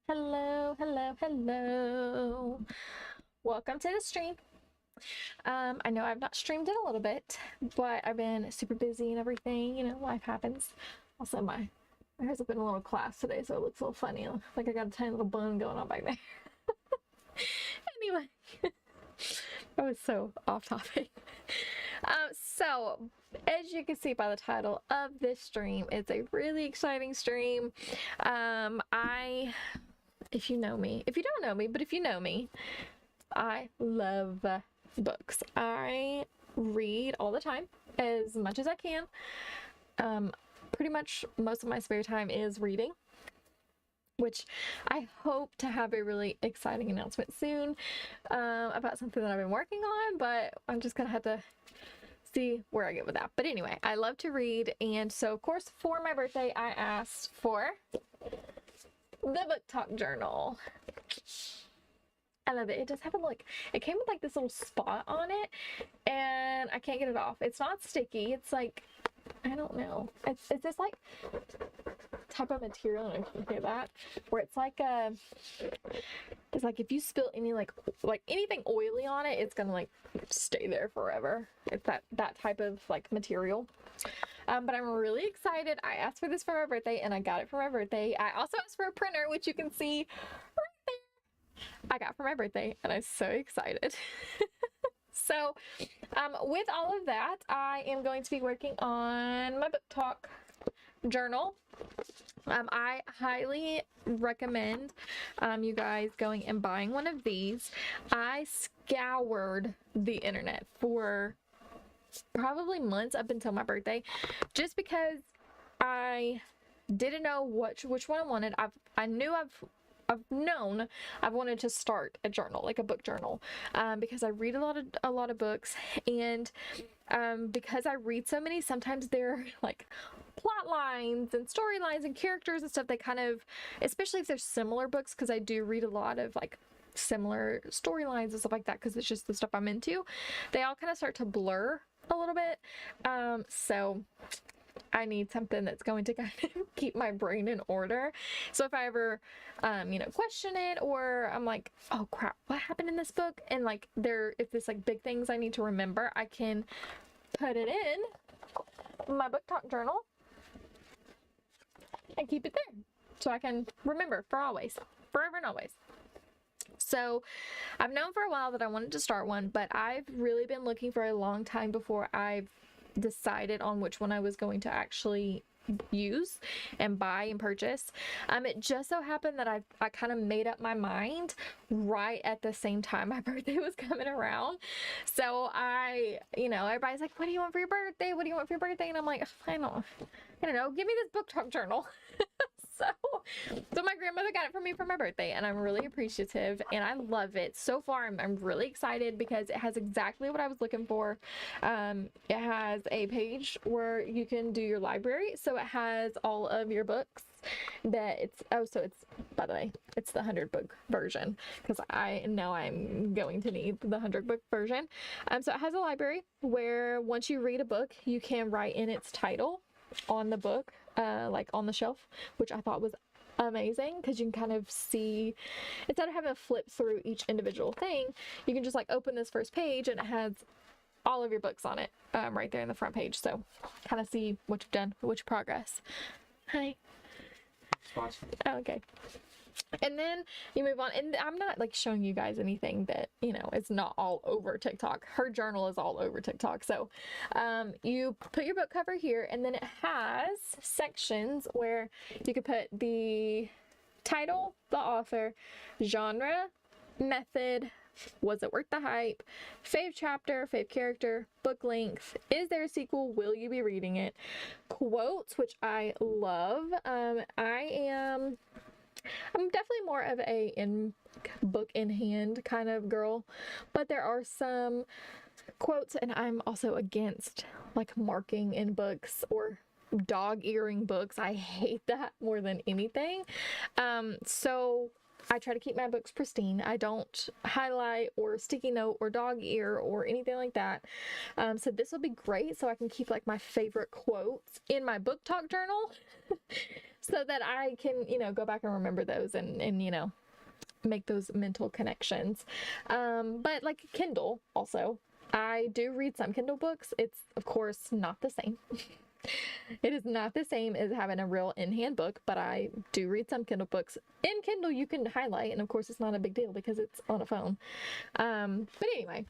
Hello, hello, hello. Welcome to the stream. I know I've not streamed in a little bit, but I've been super busy and everything. You know, life happens. Also, my hair's up in a little class today, so it looks a little funny. Like I got a tiny little bun going on back there. Anyway, I was so off topic. So as you can see by the title of this stream, it's a really exciting stream. If you know me, if you don't know me, but if you know me, I love books. I read all the time as much as I can. Pretty much most of my spare time is reading, which I hope to have a really exciting announcement soon about something that I've been working on, but I'm just gonna have to see where I get with that. But anyway, I love to read, and so of course for my birthday I asked for the book talk journal. I love it. It does have it came with like this little spot on it, and I can't get it off. It's not sticky. It's like, I don't know. It's this like type of material, I don't know if you can hear that, where it's like it's like if you spill any like anything oily on it, it's gonna like stay there forever. It's that type of like material. But I'm really excited. I asked for this for my birthday and I got it for my birthday. I also asked for a printer, which you can see right there. I got for my birthday and I'm so excited. So with all of that, I am going to be working on my book talk journal. I highly recommend you guys going and buying one of these. I scoured the internet for probably months up until my birthday, just because I didn't know which one I wanted. I've known I've wanted to start a journal, like a book journal, because I read a lot of books, and because I read so many, sometimes they're like plot lines and storylines and characters and stuff, they kind of, especially if they're similar books, because I do read a lot of like similar storylines and stuff like that, because it's just the stuff I'm into, they all kind of start to blur a little bit. So I need something that's going to kind of keep my brain in order. So if I ever, question it, or I'm like, oh crap, what happened in this book? And like if there's like big things I need to remember, I can put it in my book talk journal and keep it there. So I can remember for always, forever and always. So I've known for a while that I wanted to start one, but I've really been looking for a long time before I've decided on which one I was going to actually use and buy and purchase. It just so happened that I kind of made up my mind right at the same time my birthday was coming around. So everybody's like, what do you want for your birthday? What do you want for your birthday? And I'm like, I don't know, give me this book talk journal. So my grandmother got it for me for my birthday, and I'm really appreciative, and I love it. So far, I'm really excited because it has exactly what I was looking for. It has a page where you can do your library, so it has all of your books that by the way, it's the 100 book version, because I know I'm going to need the 100 book version. So it has a library where once you read a book, you can write in its title on the book, like on the shelf, which I thought was amazing, because you can kind of see, instead of having to flip through each individual thing, you can just like open this first page and it has all of your books on it, right there in the front page. So kind of see what you've done, which progress. Hi. Oh, okay. And then you move on, and I'm not like showing you guys anything that, it's not all over TikTok. Her journal is all over TikTok. So you put your book cover here, and then it has sections where you could put the title, the author, genre, method, was it worth the hype, fave chapter, fave character, book length, is there a sequel, will you be reading it, quotes, which I love. I'm definitely more of a book in hand kind of girl, but there are some quotes, and I'm also against like marking in books or dog earing books. I hate that more than anything. So I try to keep my books pristine. I don't highlight or sticky note or dog ear or anything like that. So this will be great, so I can keep like my favorite quotes in my book talk journal so that I can, you know, go back and remember those and you know, make those mental connections. But like Kindle also, I do read some Kindle books. It's of course not the same. It is not the same as having a real in-hand book, but I do read some Kindle books. In Kindle, you can highlight, and of course it's not a big deal because it's on a phone. But anyway,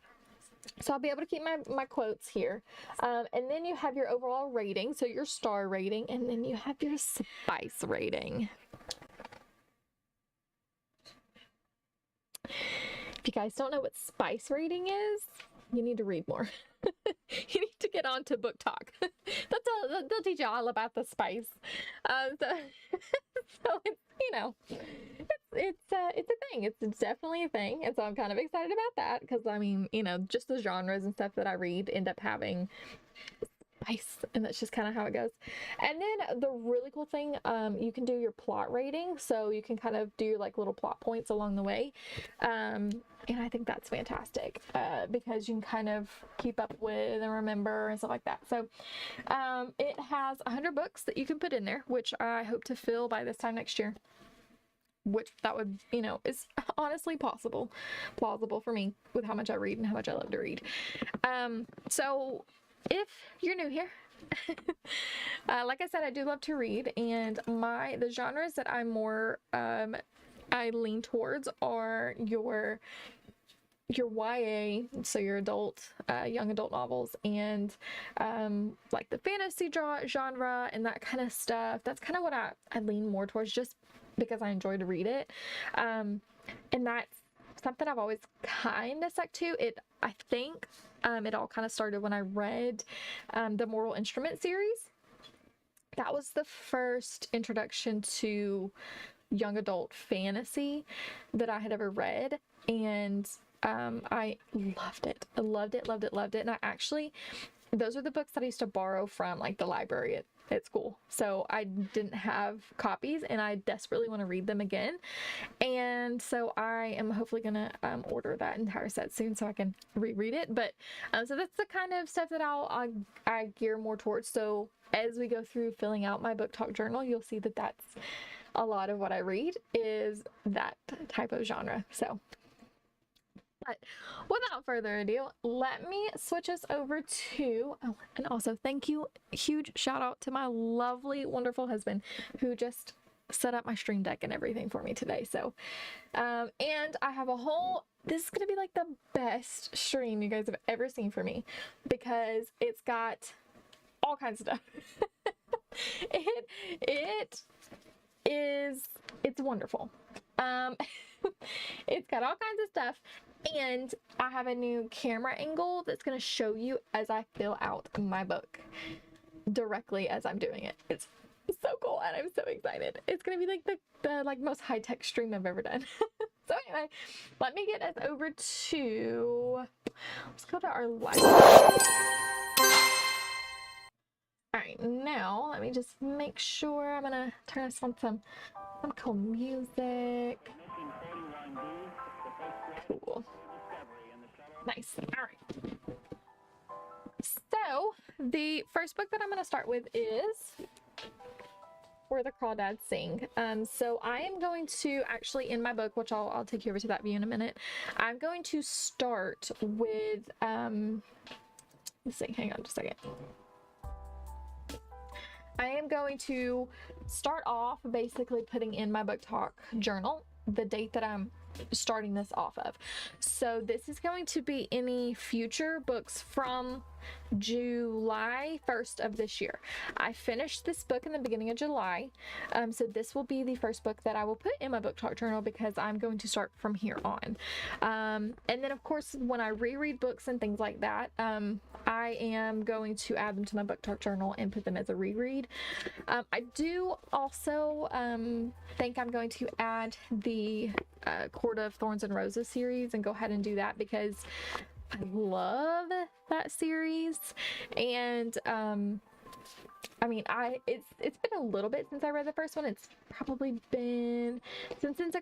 so I'll be able to keep my quotes here. And then you have your overall rating, so your star rating, and then you have your spice rating. If you guys don't know what spice rating is, you need to read more. You need to get on to Book Talk. They'll teach you all about the spice. So it's, you know, it's a thing. It's definitely a thing. And so I'm kind of excited about that because, I mean, you know, just the genres and stuff that I read end up having spice, and that's just kind of how it goes. And then the really cool thing, you can do your plot rating, so you can kind of do like little plot points along the way, and I think that's fantastic because you can kind of keep up with and remember and stuff like that. So it has 100 books that you can put in there, which I hope to fill by this time next year, which that would, you know, is honestly plausible for me with how much I read and how much I love to read. So if you're new here, like I said, I do love to read, and the genres that I'm more I lean towards are your YA, so your adult, young adult novels, and like the fantasy genre and that kind of stuff. That's kind of what I lean more towards, just because I enjoy to read it, and that's something I've always kind of stuck to. I think it all kind of started when I read the Mortal Instrument series. That was the first introduction to young adult fantasy that I had ever read, and I loved it. I loved it. And I actually, those are the books that I used to borrow from like the library at school. So I didn't have copies, and I desperately want to read them again. And so I am hopefully gonna order that entire set soon so I can reread it. But so that's the kind of stuff that I gear more towards. So as we go through filling out my book talk journal, you'll see that that's a lot of what I read is that type of genre. So, but without further ado, let me switch us over to, oh, and also thank you, huge shout out to my lovely, wonderful husband who just set up my stream deck and everything for me today. So, and I have this is going to be like the best stream you guys have ever seen for me because it's got all kinds of stuff. It's wonderful. It's got all kinds of stuff, and I have a new camera angle that's going to show you as I fill out my book directly as I'm doing it. It's so cool, and I'm so excited. It's going to be like the like most high-tech stream I've ever done. So anyway, let me get us over to, let's go to our library. Alright, now let me just make sure I'm gonna turn us on some cool music. Cool. Nice. Alright. So, the first book that I'm gonna start with is Where the Crawdads Sing. So I am going to actually, in my book, which I'll take you over to that view in a minute, I'm going to start with, let's see, hang on just a second. I am going to start off basically putting in my book talk journal the date that I'm starting this off of. So this is going to be any future books from July 1st of this year. I finished this book in the beginning of July, so this will be the first book that I will put in my book talk journal because I'm going to start from here on. And then of course when I reread books and things like that, I am going to add them to my book talk journal and put them as a reread. I do also think I'm going to add the Court of Thorns and Roses series and go ahead and do that because I love that series, and I mean, it's been a little bit since I read the first one. It's probably been since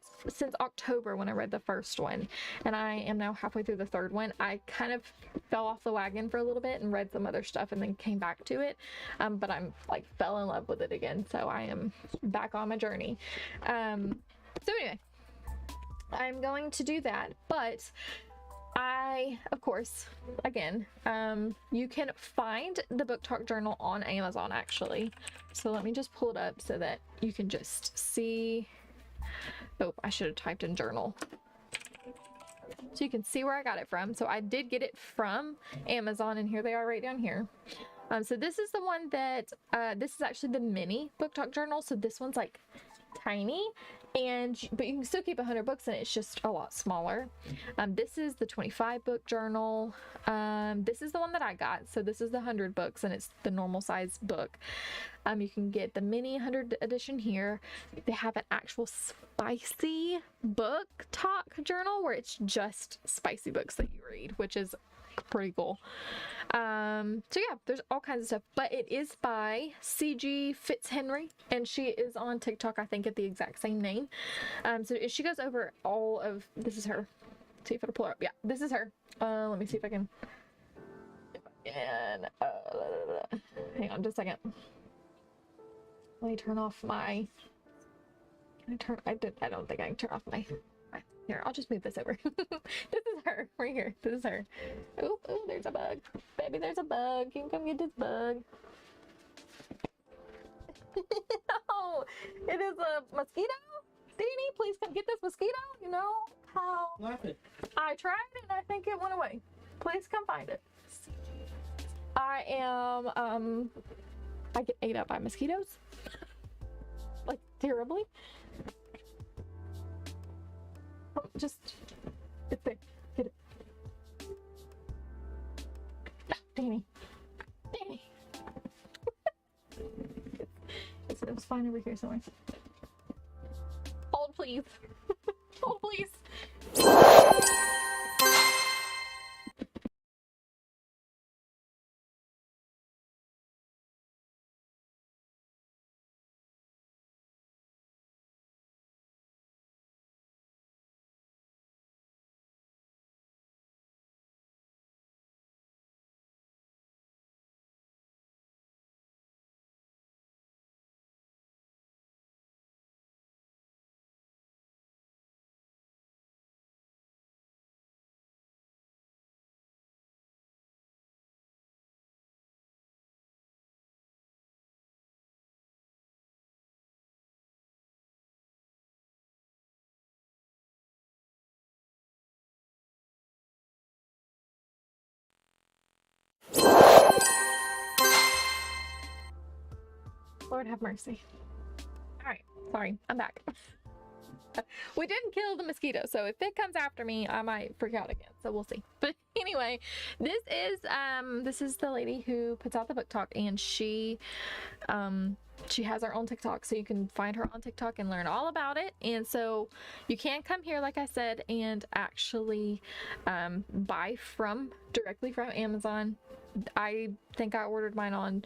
October when I read the first one, and I am now halfway through the third one. I kind of fell off the wagon for a little bit and read some other stuff and then came back to it, but I'm like fell in love with it again, so I am back on my journey. So anyway, I'm going to do that, but I, of course, again, you can find the Book Talk journal on Amazon actually. So let me just pull it up so that you can just see. Oh, I should have typed in journal. So you can see where I got it from. So I did get it from Amazon, and here they are right down here. So this is the one that, this is actually the mini Book Talk journal. So this one's like tiny, but you can still keep 100 books in it. It's just a lot smaller. This is the 25 book journal. This is the one that I got. So this is the 100 books, and it's the normal size book. You can get the mini 100 edition here. They have an actual spicy book talk journal where it's just spicy books that you read, which is pretty cool. So yeah, there's all kinds of stuff, but it is by C.G. Fitzhenry, and she is on TikTok, I think, at the exact same name. So she goes over all of, this is her. See if it'll pull her up. Yeah, this is her. Let me see if I can. And hang on just a second. Let me turn off my. I don't think I can turn off my. Here, I'll just move this over. This is her right here. This is her. Oh, there's a bug. Baby, there's a bug. You can come get this bug. No, it is a mosquito. Danny, please come get this mosquito. You know how I tried and I think it went away. Please come find it. I get ate up by mosquitoes. Like terribly. Just it's there. Get it. Ah, Danny. It's fine over here somewhere. Hold please. Hold please. Lord have mercy. All right, sorry, I'm back. We didn't kill the mosquito, so if it comes after me, I might freak out again. So we'll see. But anyway, this is the lady who puts out the book talk, and she has her own TikTok, so you can find her on TikTok and learn all about it. And so you can come here, like I said, and actually buy directly from Amazon. I think I ordered mine on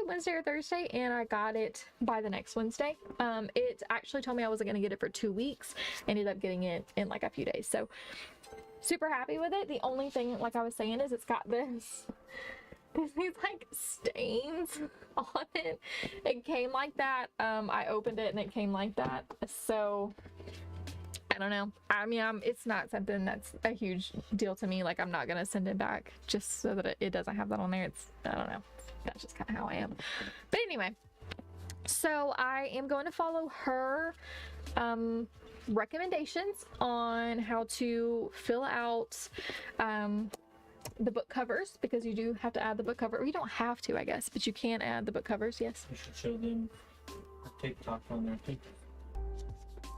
Wednesday or Thursday, and I got it by the next Wednesday. It actually told me I wasn't going to get it for 2 weeks. Ended up getting it in like a few days, so super happy with it. The only thing, like I was saying, is it's got these like stains on it. It came like that. I opened it and it came like that, so I don't know. I mean, it's not something that's a huge deal to me. Like, I'm not gonna send it back just so that it doesn't have that on there. I don't know. That's just kind of how I am. But anyway, so I am going to follow her recommendations on how to fill out the book covers, because you do have to add the book cover. Or you don't have to, I guess, but you can add the book covers. Yes. You should show them a TikTok on there too.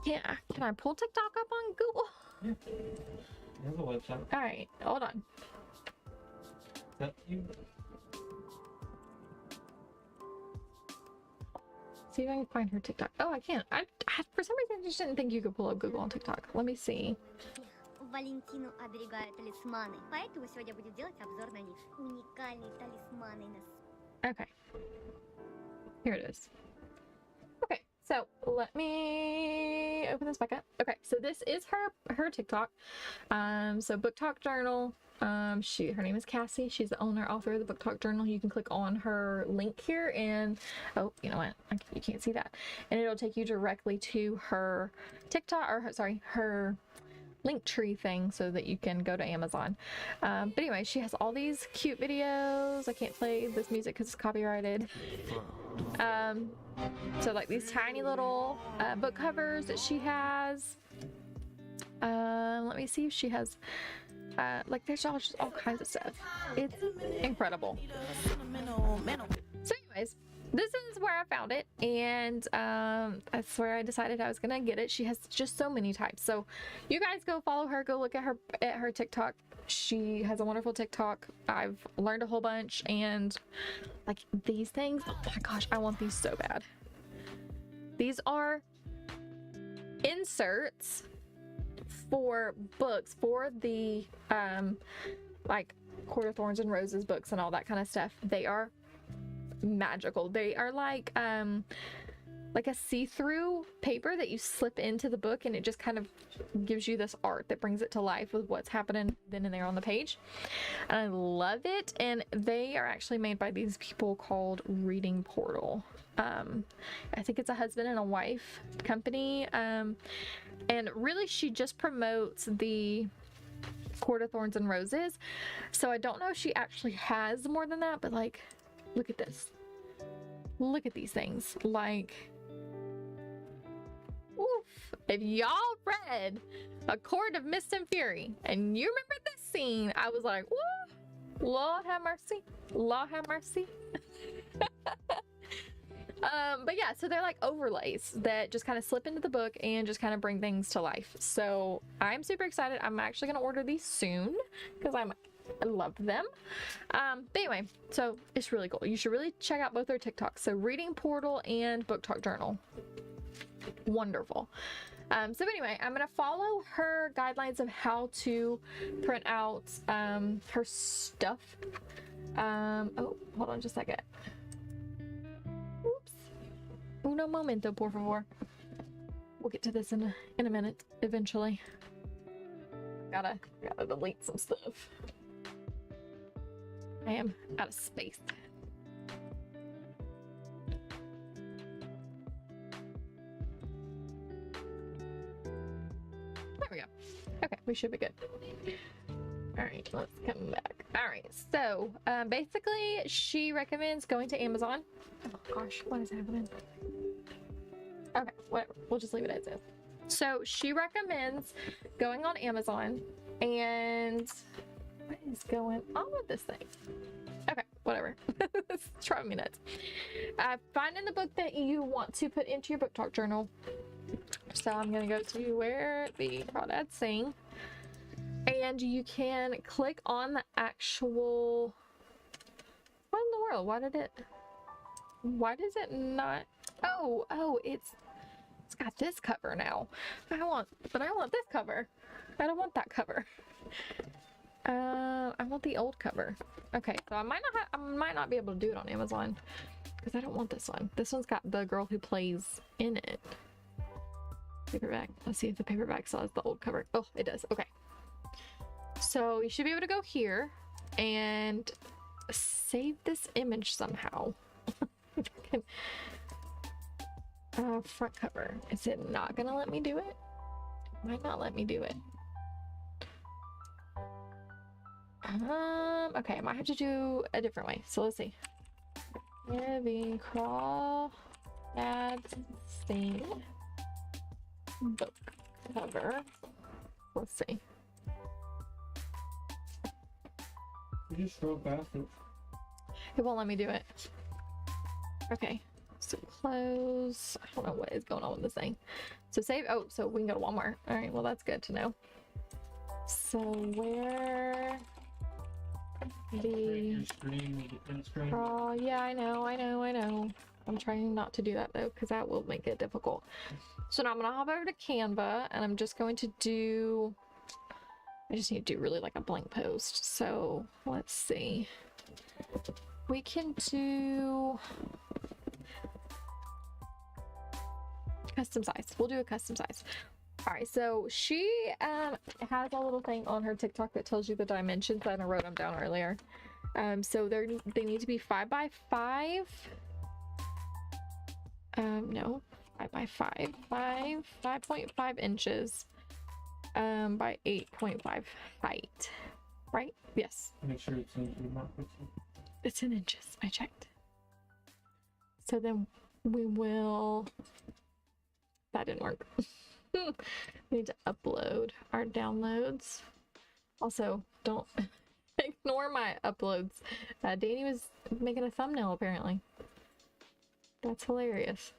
Yeah. Can I pull TikTok up on Google? Yeah. There's a website. All right. Hold on. That you. See if I can find her TikTok. Oh, I can't. I for some reason I just didn't think you could pull up Google on TikTok. Let me see. Валентину оберегают талисманы, поэтому сегодня будет делать обзор на них. Уникальные талисманы на Okay. Here it is. Okay, so let me open this back up. Okay, so this is her TikTok. So Book Talk Journal. Her name is Cassie. She's the owner, author of the Book Talk Journal. You can click on her link here and, oh, you know what? You can't see that. And it'll take you directly to her TikTok, or sorry, her link tree thing so that you can go to Amazon. But anyway, she has all these cute videos. I can't play this music because it's copyrighted. So like these tiny little book covers that she has. Let me see if she has like there's all kinds of stuff. It's incredible. So anyways, this is where I found it, and that's where I decided I was gonna get it. She has just so many types, so you guys go follow her, go look at her TikTok. She has a wonderful TikTok. I've learned a whole bunch, and like these things, oh my gosh, I want these so bad. These are inserts for books, for the like Court of Thorns and Roses books and all that kind of stuff. They are magical. They are like a see-through paper that you slip into the book, and it just kind of gives you this art that brings it to life with what's happening then and there on the page. And I love it. And they are actually made by these people called Reading Portal. I think it's a husband and a wife company. And really she just promotes the Court of Thorns and Roses. So I don't know if she actually has more than that, but like, look at this. Look at these things. Like, oof. If y'all read A Court of Mist and Fury and you remember this scene, I was like, woo, Lord have mercy. Lord have mercy. But yeah, so they're like overlays that just kind of slip into the book and just kind of bring things to life. So I'm super excited. I'm actually going to order these soon because I love them. But anyway, so it's really cool. You should really check out both their TikToks. So Reading Portal and Book Talk Journal. Wonderful. So anyway, I'm gonna follow her guidelines of how to print out her stuff. Oh, hold on just a second. Oops. Uno momento, por favor. We'll get to this in a minute, eventually. Gotta delete some stuff. I am out of space. There we go. Okay, we should be good. All right, let's come back. All right, so basically she recommends going to Amazon. Oh gosh, what is happening? Okay, whatever. We'll just leave it as is. So she recommends going on Amazon, and what is going on with this thing? Okay, whatever. It's driving me nuts. Finding the book that you want to put into your Book Talk Journal. So I'm going to go to where the Crawdads sing. And you can click on the actual... What in the world? Why does it not... Oh, it's got this cover now. I want this cover. I don't want that cover. I want the old cover. Okay, so I might not be able to do it on Amazon because I don't want this one. This one's got the girl who plays in it. Paperback. Let's see if the paperback still has the old cover. Oh, it does. Okay. So you should be able to go here and save this image somehow. Front cover. Is it not gonna let me do it? It might not let me do it. Okay, I might have to do a different way. So let's see. Heavy Crawdads Sing book cover. Let's see. You just scroll past it. It won't let me do it. Okay. So close. I don't know what is going on with this thing. So save. Oh, so we can go to Walmart. All right. Well, that's good to know. So where the Screen. Oh yeah, I know. I'm trying not to do that though, because that will make it difficult. So now I'm gonna hop over to Canva, and I'm just going to do. I just need to do really like a blank post. So let's see. we can do custom size. We'll do a custom size. All right, so she has a little thing on her TikTok that tells you the dimensions, and I wrote them down earlier. So they need to be 5 by 5. No, 5 by 5, 5.5 inches, by 8.5 height. Right? Yes. Make sure it's in your mark. It's in inches. I checked. So then we will. That didn't work. We need to upload our downloads. Also, don't ignore my uploads. Danny was making a thumbnail apparently. That's hilarious.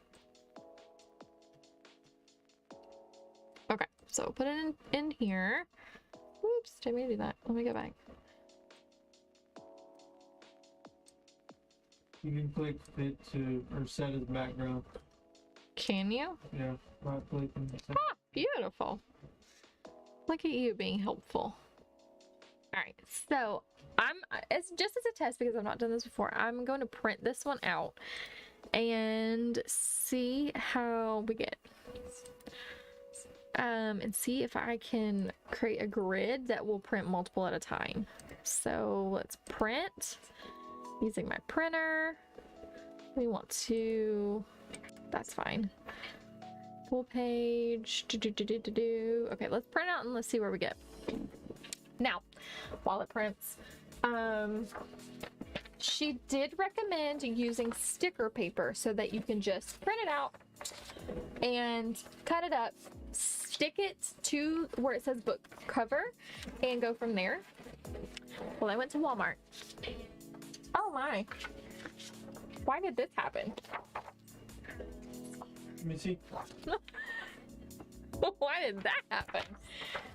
Okay, so put it in here. Oops, didn't mean to do that. Let me go back. You can click fit to or set as background. Can you? Yeah, right click and set. Ah, beautiful. Look at you being helpful. All right, so it's just as a test because I've not done this before. I'm going to print this one out and see how we get. And see if I can create a grid that will print multiple at a time. So let's print using my printer. We want to, that's fine. Full page. Okay, let's print out and let's see where we get. Now, while it prints, she did recommend using sticker paper so that you can just print it out and cut it up, stick it to where it says book cover, and go from there. Well, I went to Walmart. Oh my. Why did this happen? Let me see. Why did that happen?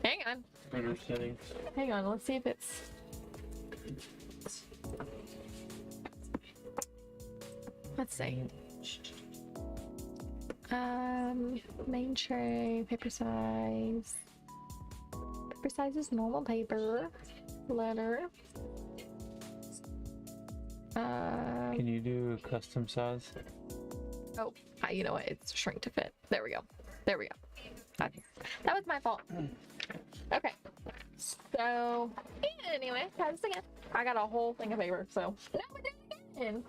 Hang on. Printer settings. Hang on, let's see if it's... Let's see. Main tray, paper size. Paper size is normal paper. Letter. Can you do a custom size? Oh, you know what? It's shrink to fit. There we go. There we go. That was my fault. Okay. So, and anyway, try this again. I got a whole thing of paper, so now we're doing it again.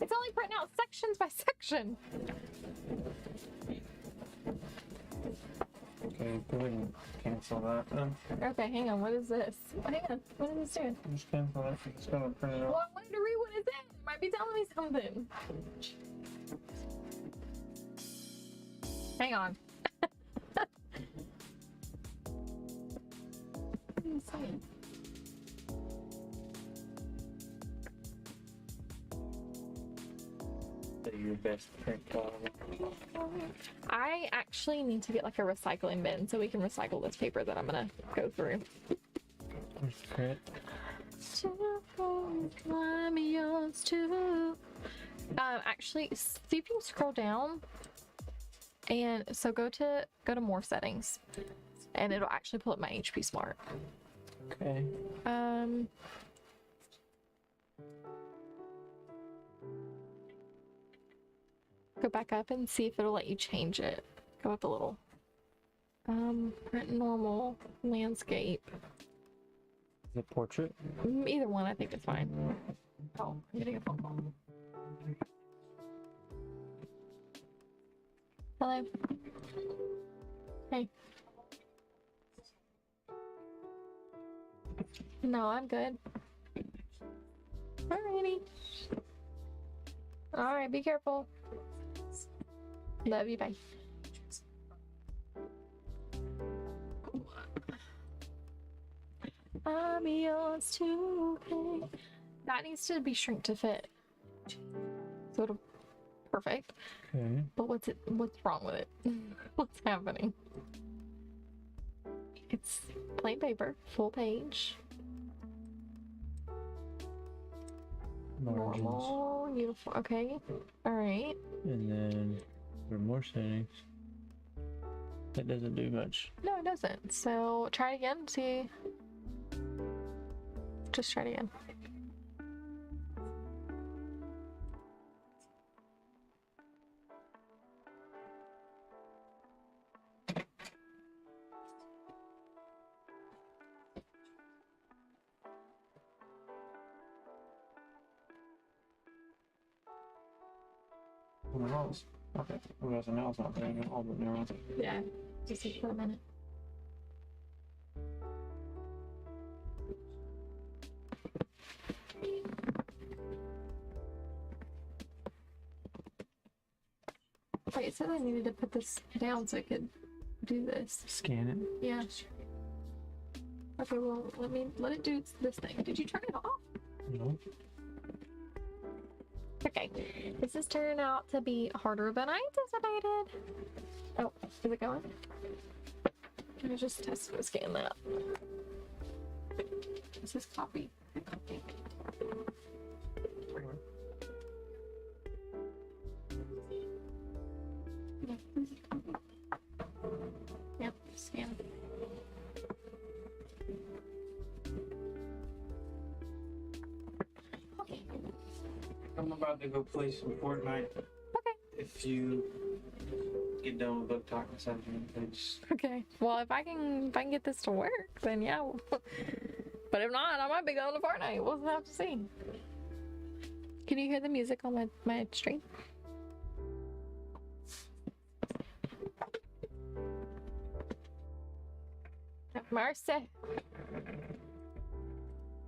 It's only printing out sections by section. Okay, go ahead and cancel that then. Okay, hang on. What is this? Hang on. What is this doing? Just cancel that. It's gonna print it out. Well, I wanted to read what it's in. It might be telling me something. Hang on. Insane. Your best print quality. I actually need to get like a recycling bin so we can recycle this paper that I'm gonna go through. Where's the print? Actually, see if you can scroll down, and so go to more settings, and it'll actually pull up my HP Smart. Okay. Go back up and see if it'll let you change it. Go up a little. Print normal, landscape. The portrait? Either one, I think it's fine. Oh, I'm getting a phone call. Hello. Hey. No, I'm good. Alrighty. Alright, be careful. Love you, bye. I'm yours to pay. That needs to be shrink to fit. So it'll perfect. Okay. But what's wrong with it? What's happening? It's plain paper, full page. Margins. Normal, uniform. Okay. Alright. And then for more settings. That doesn't do much. No, it doesn't. So try it again. See. Just try it again. Something else. Okay. Well, there's something else not there at all, but never mind. Yeah, just for a minute. Wait, it said I needed to put this down so I could do this. Scan it. Yeah. Okay, well, let it do this thing. Did you turn it off? No. Okay. This is turning out to be harder than I anticipated. Oh, is it going? Let me just test to scan that. This is copy. Yeah, this is copy. Yep, scan. Okay. I'm about to go play some Fortnite. Okay. If you get done with book talk this afternoon, please. Okay. Well, if I can get this to work, then yeah. But if not, I might be going to Fortnite. We'll have to see. Can you hear the music on my stream? Mercy.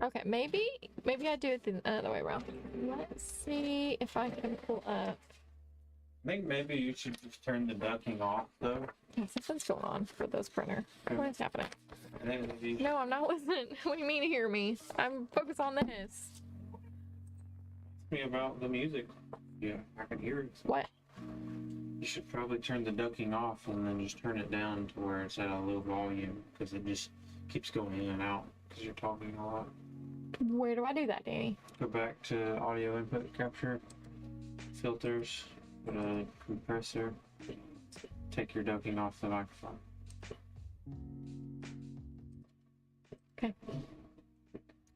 Okay, maybe I do it the other way around. Let's see if I can pull up. I think maybe you should just turn the ducking off, though. Yeah, something's going on for this printer. What is happening? I think if you No, I'm not listening. What do you mean hear me? I'm focused on this. me about the music. Yeah, I can hear it. What? You should probably turn the ducking off and then just turn it down to where it's at a low volume because it just keeps going in and out because you're talking a lot. Where do I do that, Danny? Go back to audio input capture, filters, go to compressor, take your ducking off the microphone. Okay. And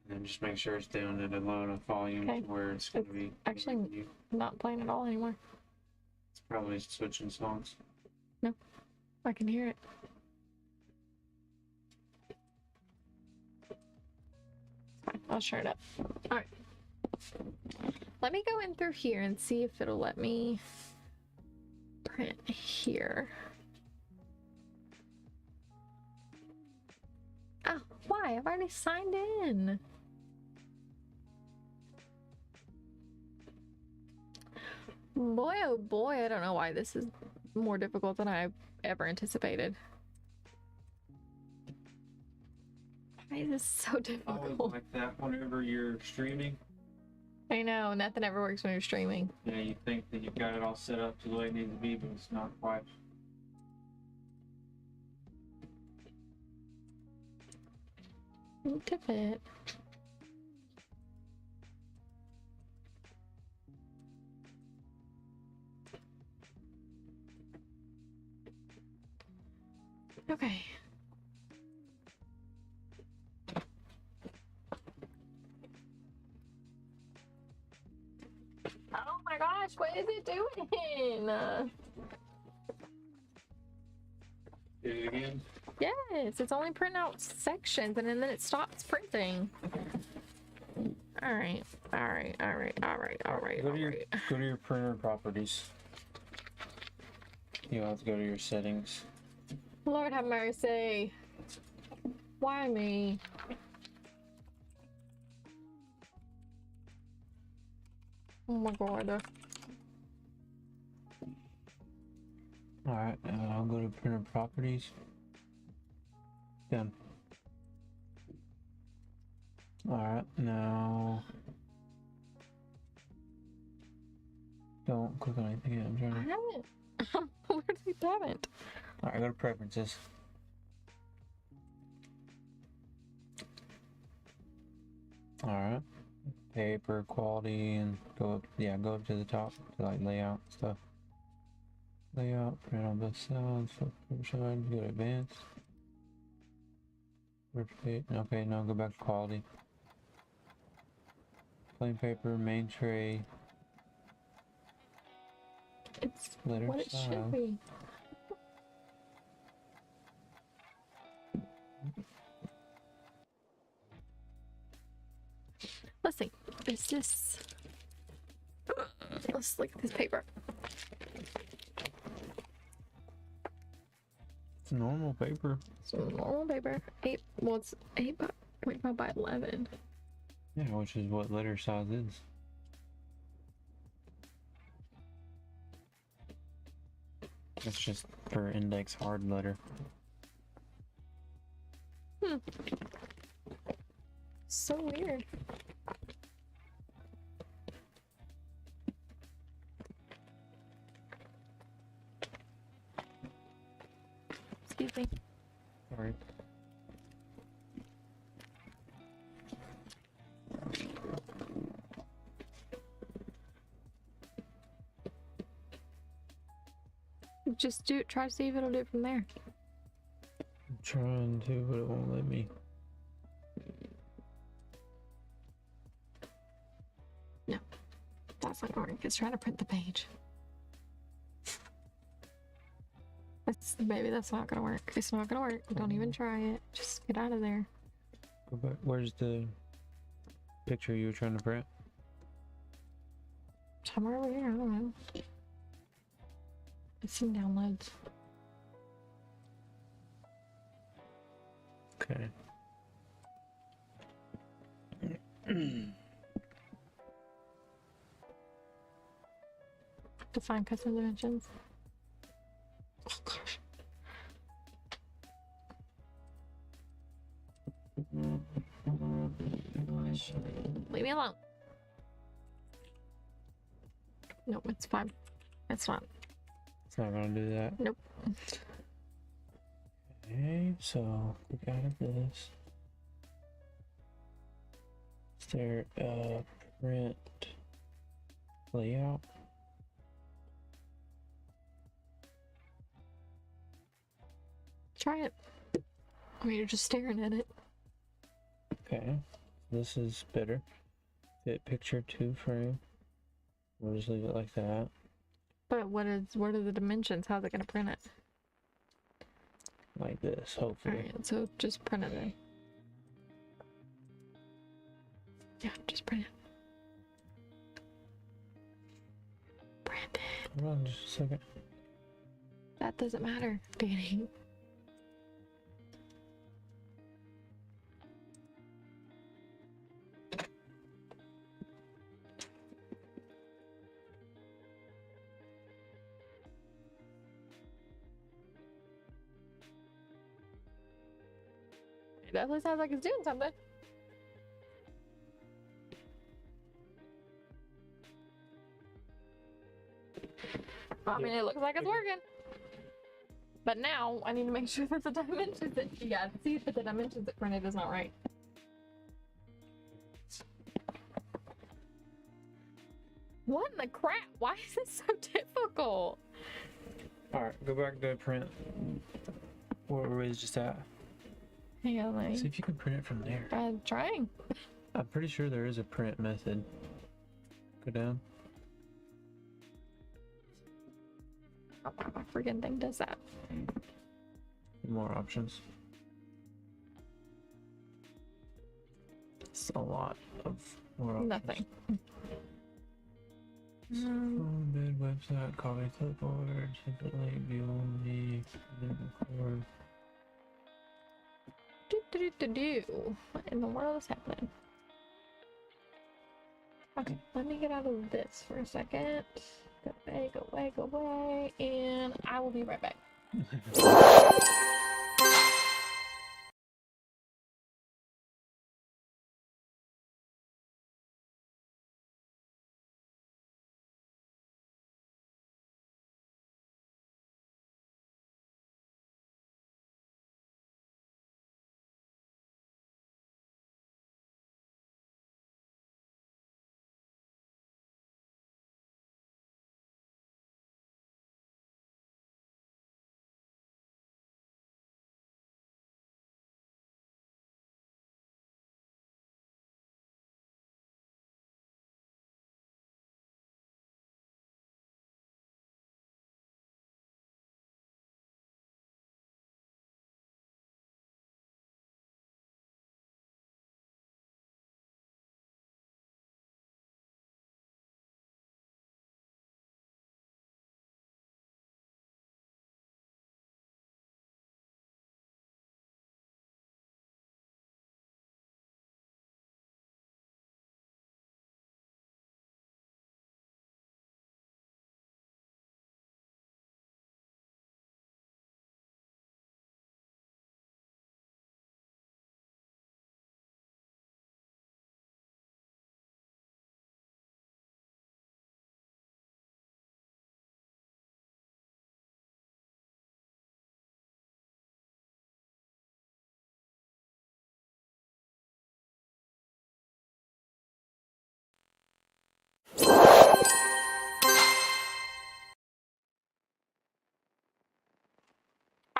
then just make sure it's down at a low enough volume Okay. to where it's going to be. Actually, I'm not playing at all anymore. It's probably switching songs. I can hear it. Fine, I'll turn it up. All right. Let me go in through here and see if it'll let me print here. Oh, why? I've already signed in. Boy, oh boy, I don't know why this is more difficult than I ever anticipated. Why is this so I always difficult? like that whenever you're streaming. I know, nothing ever works when you're streaming. Yeah, you think that you've got it all set up to the way it needs to be, but it's not quite. To fit. Okay. Oh my gosh, what is it doing? Do it again. Yes, it's only printing out sections and then it stops printing. Alright. Go to your printer properties. You'll have to go to your settings. Lord have mercy. Why me? Oh my god. Alright, I'll go to printer properties. Done. Alright, now don't click on anything yet. I'm I trying to. haven't. Literally haven't. Alright, go to preferences. Alright. Paper quality and go up, yeah, go up to the top to like layout stuff. Layout, print on both sides, side, go to advanced. Replicate, okay, now go back to quality. Plain paper, main tray, It's letter what it style. should be. Let's see. Is this? Let's look at this paper. It's normal paper. So normal paper. Well, it's 8.5 by 11. Yeah, which is what letter size is. That's just for index hard letter. So weird. Excuse me. Alright. Just try to see if it'll do it from there. I'm trying to, but it won't let me. No, that's not gonna work. It's trying to print the page. Maybe that's not gonna work. It's not gonna work. Don't even try it. Just get out of there. Go back. Where's the picture you were trying to print? Somewhere over here. I don't know. It's in downloads. Okay. Define custom dimensions. Oh gosh. Leave me alone. Nope, it's fine. It's not. It's not gonna do that. Nope. Okay, so we got this. Is there a print layout? Try it. I mean, you're just staring at it. Okay, this is better. Fit picture to frame. We'll just leave it like that. But what are the dimensions? How's it gonna print it? Like this, hopefully. Alright, so just print it then. Yeah, just print it. Print it. Hold on just a second. That doesn't matter, Danny. It definitely sounds like it's doing something. I mean, it looks like it's working. But now I need to make sure that the dimensions see that the dimensions it printed is not right. What in the crap? Why is this so difficult? Alright, go back to print. Where we was just at. Hang on, let See me. if you can print it from there. I'm trying. I'm pretty sure there is a print method. Go down. Oh, wow, my freaking thing does that. More options. It's a lot of more options. Nothing. Phone, bed, website, copy, clipboard, simply view only, record. What in the world is happening? Okay, let me get out of this for a second. Go away, go away, go away, and I will be right back.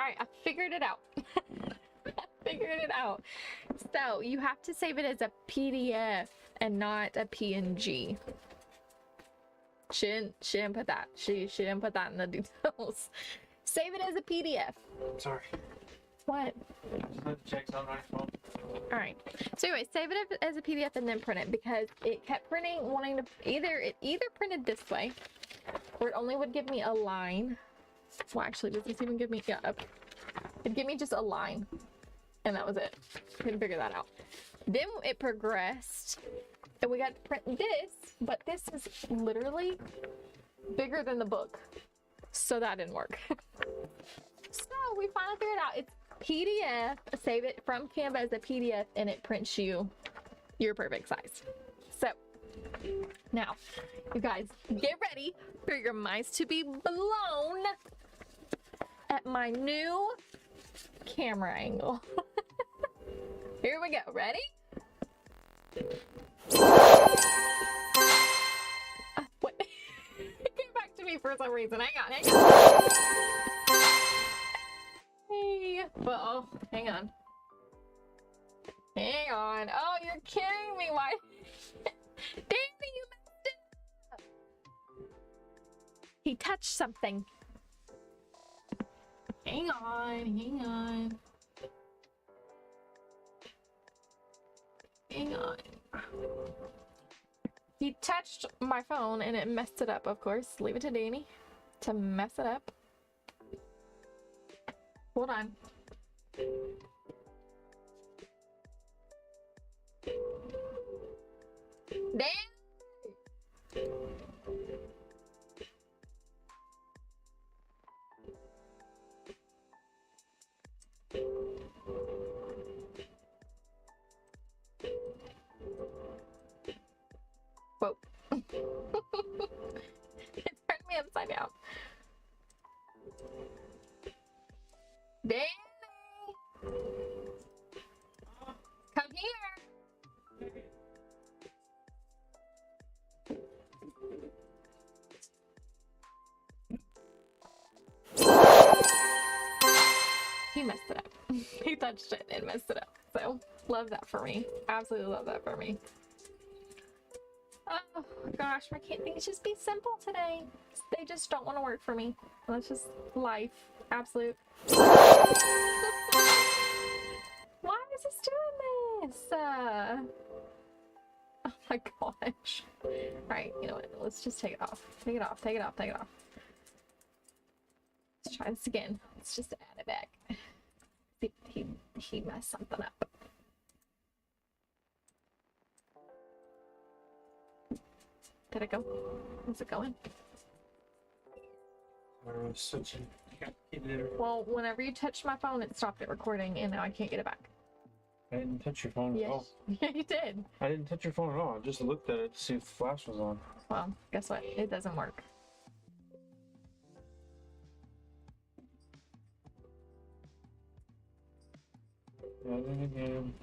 right, I figured it out. I figured it out. So you have to save it as a PDF and not a PNG. She didn't put that. She didn't put that in the details. Save it as a PDF. Sorry. What? I just had to check something on your phone. All right. So anyway, save it as a PDF and then print it because it kept printing, wanting to it either printed this way, or it only would give me a line. Well, actually, does this even give me? Yeah, it'd give me just a line, and that was it. Couldn't figure that out. Then it progressed, and we got to print this, but this is literally bigger than the book, so that didn't work. So we finally figured out it's PDF. Save it from Canva as a PDF, and it prints you your perfect size. So now, you guys, get ready for your minds to be blown at my new camera angle. Here we go. Ready? What? It came back to me for some reason. Hang on. Hey. Well, hang on. Hang on. Oh, you're kidding me. Why? Danny, you messed it up. He touched something. Hang on. Hang on. Hang on. He touched my phone and it messed it up, of course. Leave it to Danny to mess it up. Hold on. Dan! Whoa. It turned me upside down. Danny! Come here! He messed it up. He touched it and messed it up. So, love that for me. Absolutely love that for me. Oh gosh, why can't things just be simple today? They just don't want to work for me. That's just life. Absolute. Why is this doing this? Oh my gosh. Alright, you know what? Let's just take it off. Take it off, take it off, take it off. Let's try this again. Let's just add it back. See, he messed something up. Did it go? Is it going? Well, whenever you touched my phone, it stopped it recording, and now I can't get it back. I didn't touch your phone at all. Yeah, you did. I didn't touch your phone at all. I just looked at it to see if the flash was on. Well, guess what? It doesn't work. Try it again.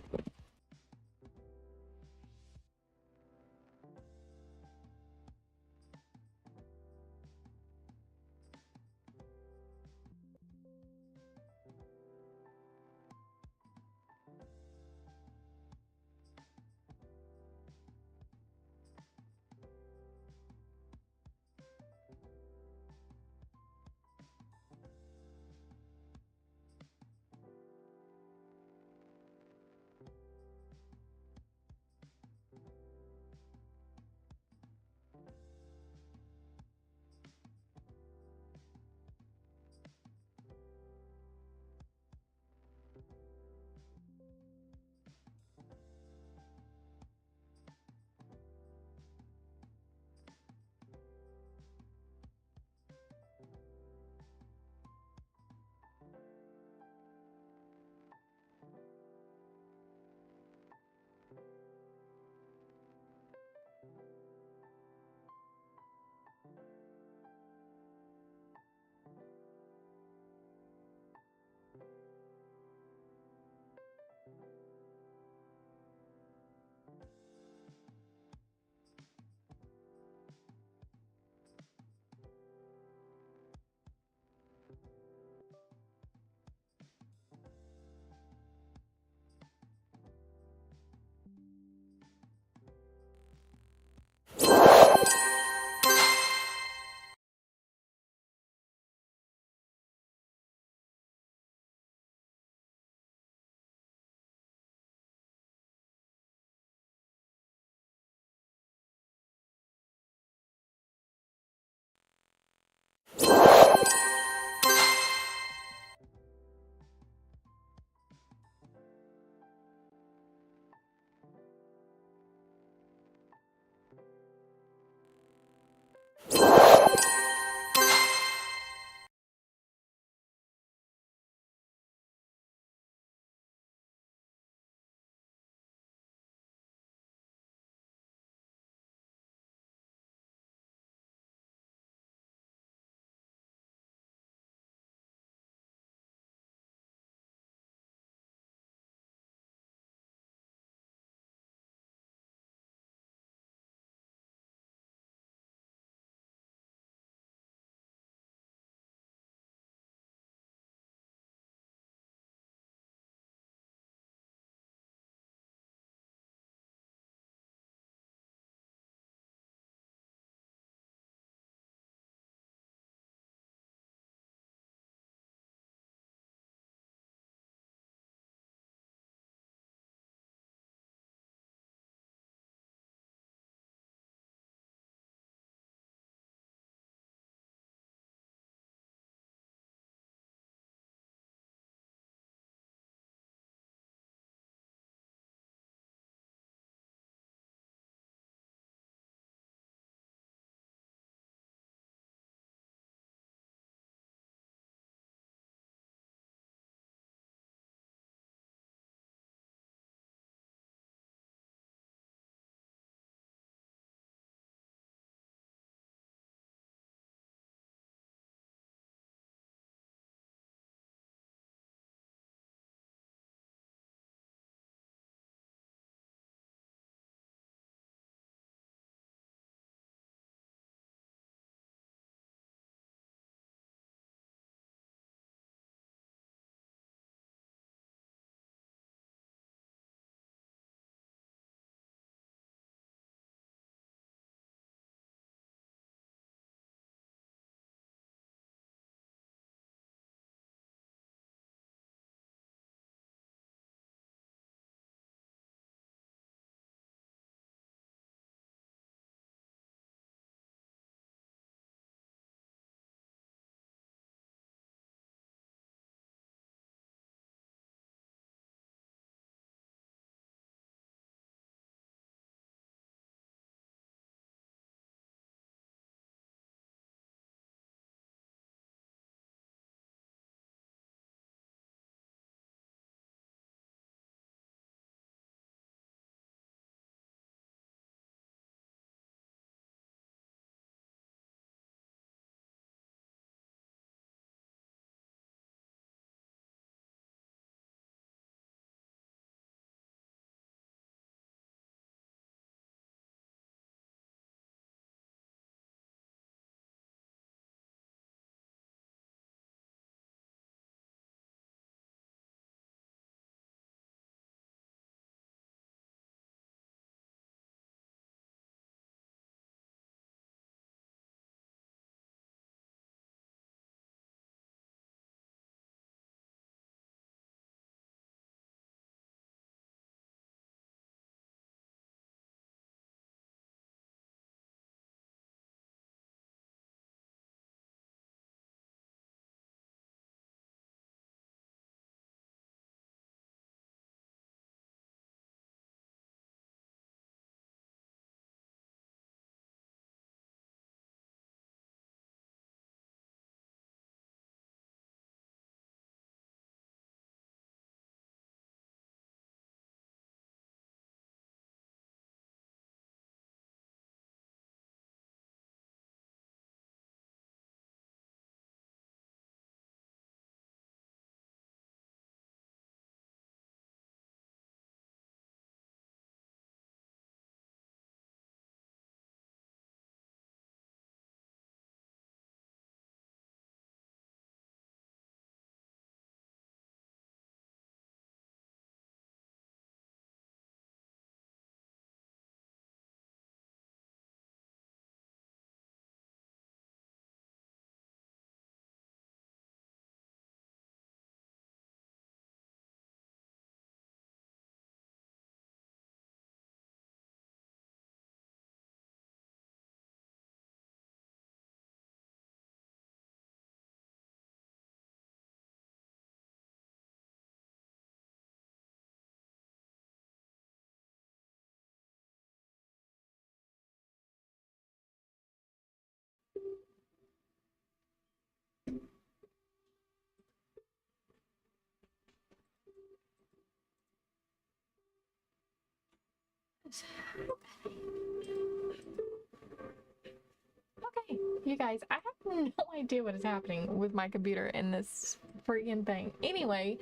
You guys, I have no idea what is happening with my computer and this freaking thing. Anyway,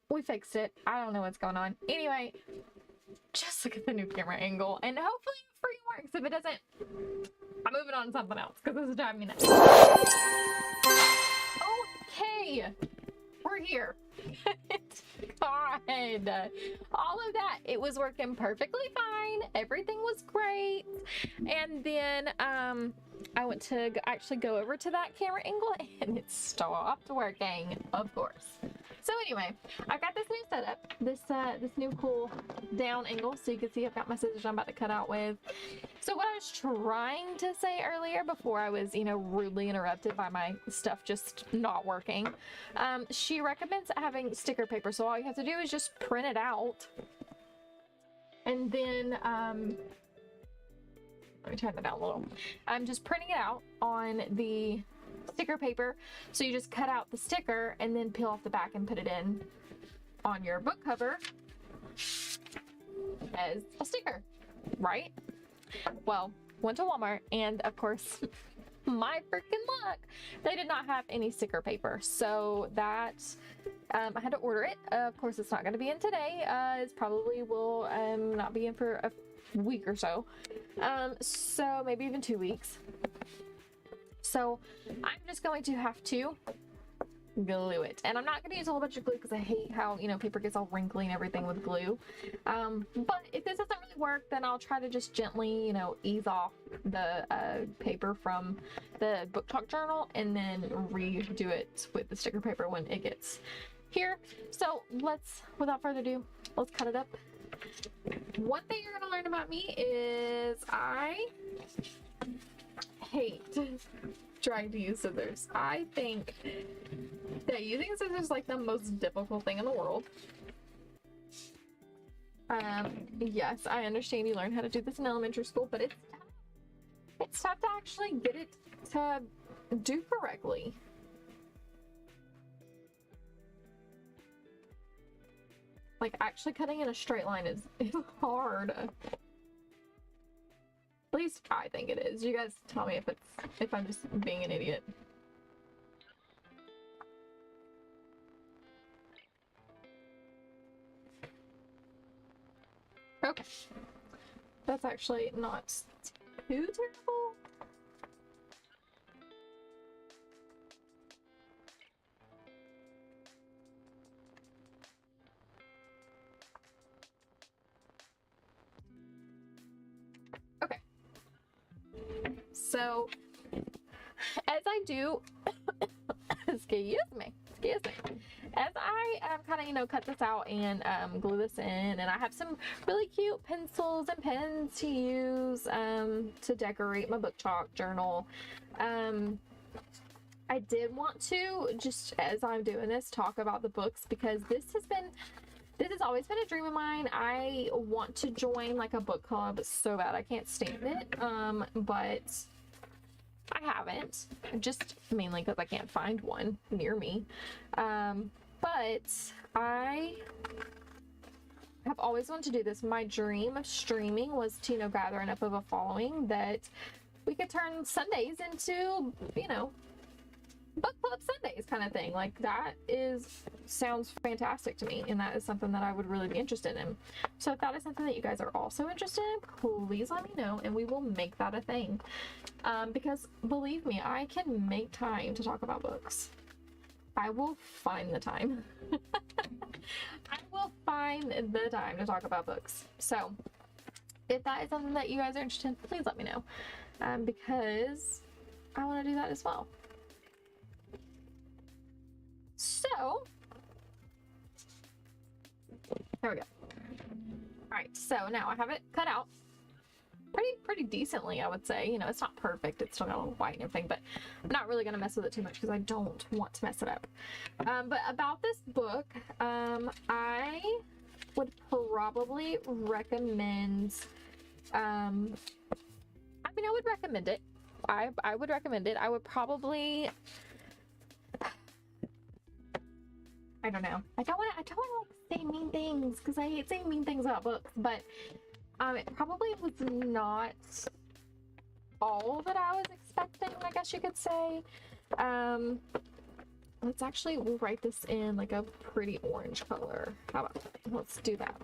we fixed it. I don't know what's going on. Anyway, just look at the new camera angle and hopefully it freaking works. If it doesn't, I'm moving on to something else because this is driving me nuts. Okay, we're here. God, all of that, it was working perfectly fine. Everything was great. And then I went to actually go over to that camera angle and it stopped working, of course. So anyway, I've got this new setup, this new cool down angle, so you can see I've got my scissors I'm about to cut out with. So what I was trying to say earlier before I was, rudely interrupted by my stuff just not working, she recommends having sticker paper. So all you have to do is just print it out, and then let me turn that down a little. I'm just printing it out on the sticker paper. So you just cut out the sticker and then peel off the back and put it in on your book cover as a sticker, right? Well, went to Walmart and of course, my freaking luck, they did not have any sticker paper. So that I had to order it. Of course, it's not going to be in today. It's probably will not be in for a week or so. So maybe even 2 weeks. So I'm just going to have to glue it, and I'm not going to use a whole bunch of glue because I hate how paper gets all wrinkly and everything with glue. But if this doesn't really work, then I'll try to just gently ease off the paper from the book talk journal and then redo it with the sticker paper when it gets here. So without further ado, let's cut it up. One thing you're going to learn about me is I hate trying to use scissors. I think that using scissors is like the most difficult thing in the world. Yes, I understand you learn how to do this in elementary school, but it's tough. It's tough to actually get it to do correctly. Like actually cutting in a straight line is hard. At least I think it is. You guys tell me if I'm just being an idiot. Okay. That's actually not too terrible. Okay. So, as I do, excuse me, as I kind of, cut this out and glue this in, and I have some really cute pencils and pens to use to decorate my book chalk journal. I did want to, just as I'm doing this, talk about the books because this has always been a dream of mine. I want to join like a book club so bad. I can't stand it, but I haven't, just mainly because I can't find one near me. But I have always wanted to do this. My dream of streaming was to, gather enough of a following that we could turn Sundays into, book club Sundays kind of thing. Like that sounds fantastic to me, and that is something that I would really be interested in. So if that is something that you guys are also interested in, please let me know and we will make that a thing. Because believe me, I can make time to talk about books. I will find the time. I will find the time to talk about books. So if that is something that you guys are interested in, please let me know. Because I want to do that as well. So, there we go. Alright, so now I have it cut out pretty decently, I would say. It's not perfect. It's still got a little white and everything, but I'm not really going to mess with it too much because I don't want to mess it up. But about this book, I would probably recommend, I would recommend it. I would recommend it. I would probably, I don't know. I don't want to like say mean things because I hate saying mean things about books, but it probably was not all that I was expecting, I guess you could say. We'll write this in like a pretty orange color. How about that? Let's do that.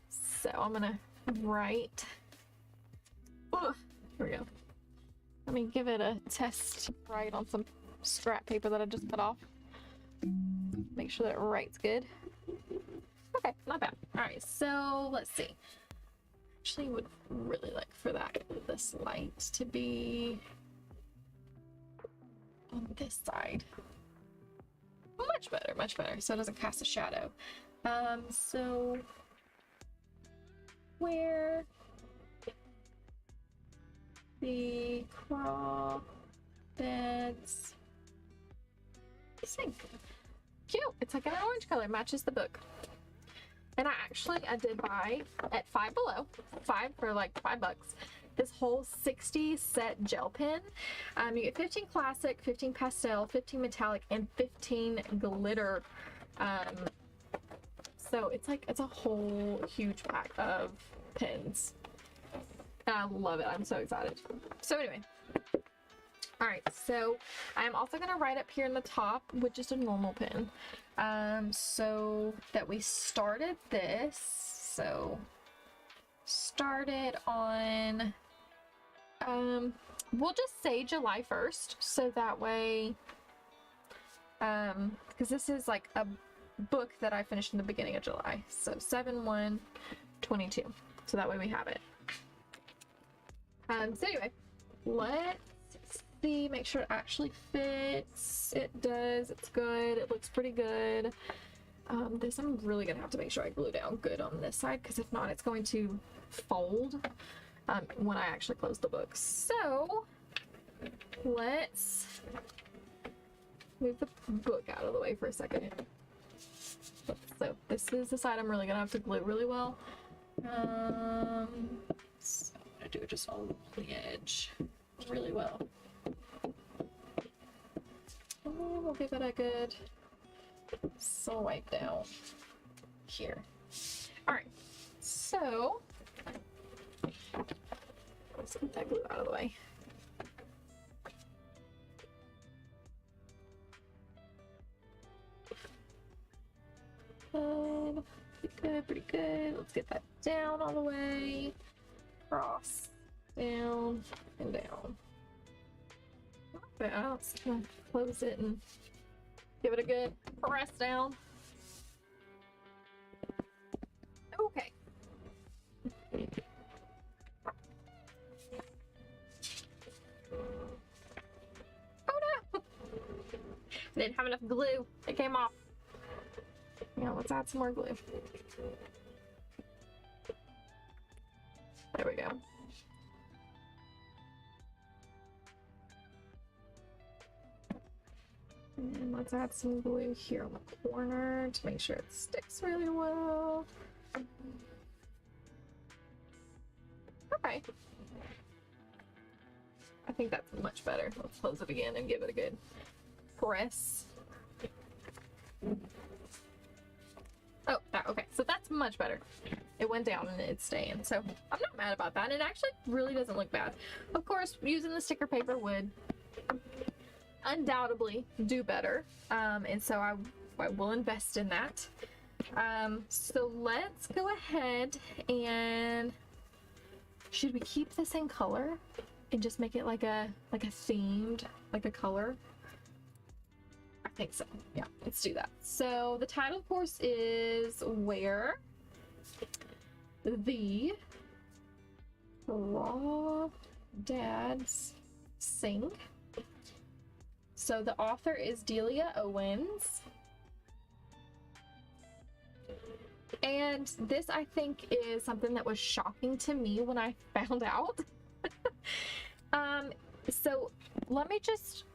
So I'm gonna write, here we go. Let me give it a test write on some scrap paper that I just cut off. Make sure that it writes good. Okay, not bad. All right, so let's see. Actually would really like for this light to be on this side. Much better, so it doesn't cast a shadow. So where the Crawdads sink. Cute. It's like an orange color, matches the book. And I did buy at Five Below, for like $5, this whole 60 set gel pen. You get 15 classic, 15 pastel, 15 metallic, and 15 glitter. So it's a whole huge pack of pens. And I love it. I'm so excited. So anyway. All right, so I'm also gonna write up here in the top with just a normal pen, so that we started this. So started on, we'll just say July 1st, so that way, because this is like a book that I finished in the beginning of July, so 7/1/22. So that way we have it. So anyway, let's see, make sure it actually fits. It does. It's good. It looks pretty good. This I'm really gonna have to make sure I glue down good on this side, because if not, it's going to fold when I actually close the book. So let's move the book out of the way for a second. So this is the side I'm really gonna have to glue really well. So I'm gonna do it just on the edge really well. And we'll give it a good swipe down here. All right, so let's get that glue out of the way. Good, pretty good. Let's get that down all the way. Cross, down, and down. I'm just gonna close it and give it a good press down. Okay. Oh no! I didn't have enough glue. It came off. Yeah, let's add some more glue. There we go. And let's add some glue here on the corner to make sure it sticks really well. Okay. I think that's much better. Let's close it again and give it a good press. Oh, okay. So that's much better. It went down and it's staying. So I'm not mad about that. And it actually really doesn't look bad. Of course, using the sticker paper would undoubtedly do better, and so I will invest in that. So let's go ahead and, should we keep the same color and just make it like a themed, like a color? I think so. Yeah, let's do that. So the title, of course, is Where the Crawdads Sing. So the author is Delia Owens. And this, I think, is something that was shocking to me when I found out. So let me just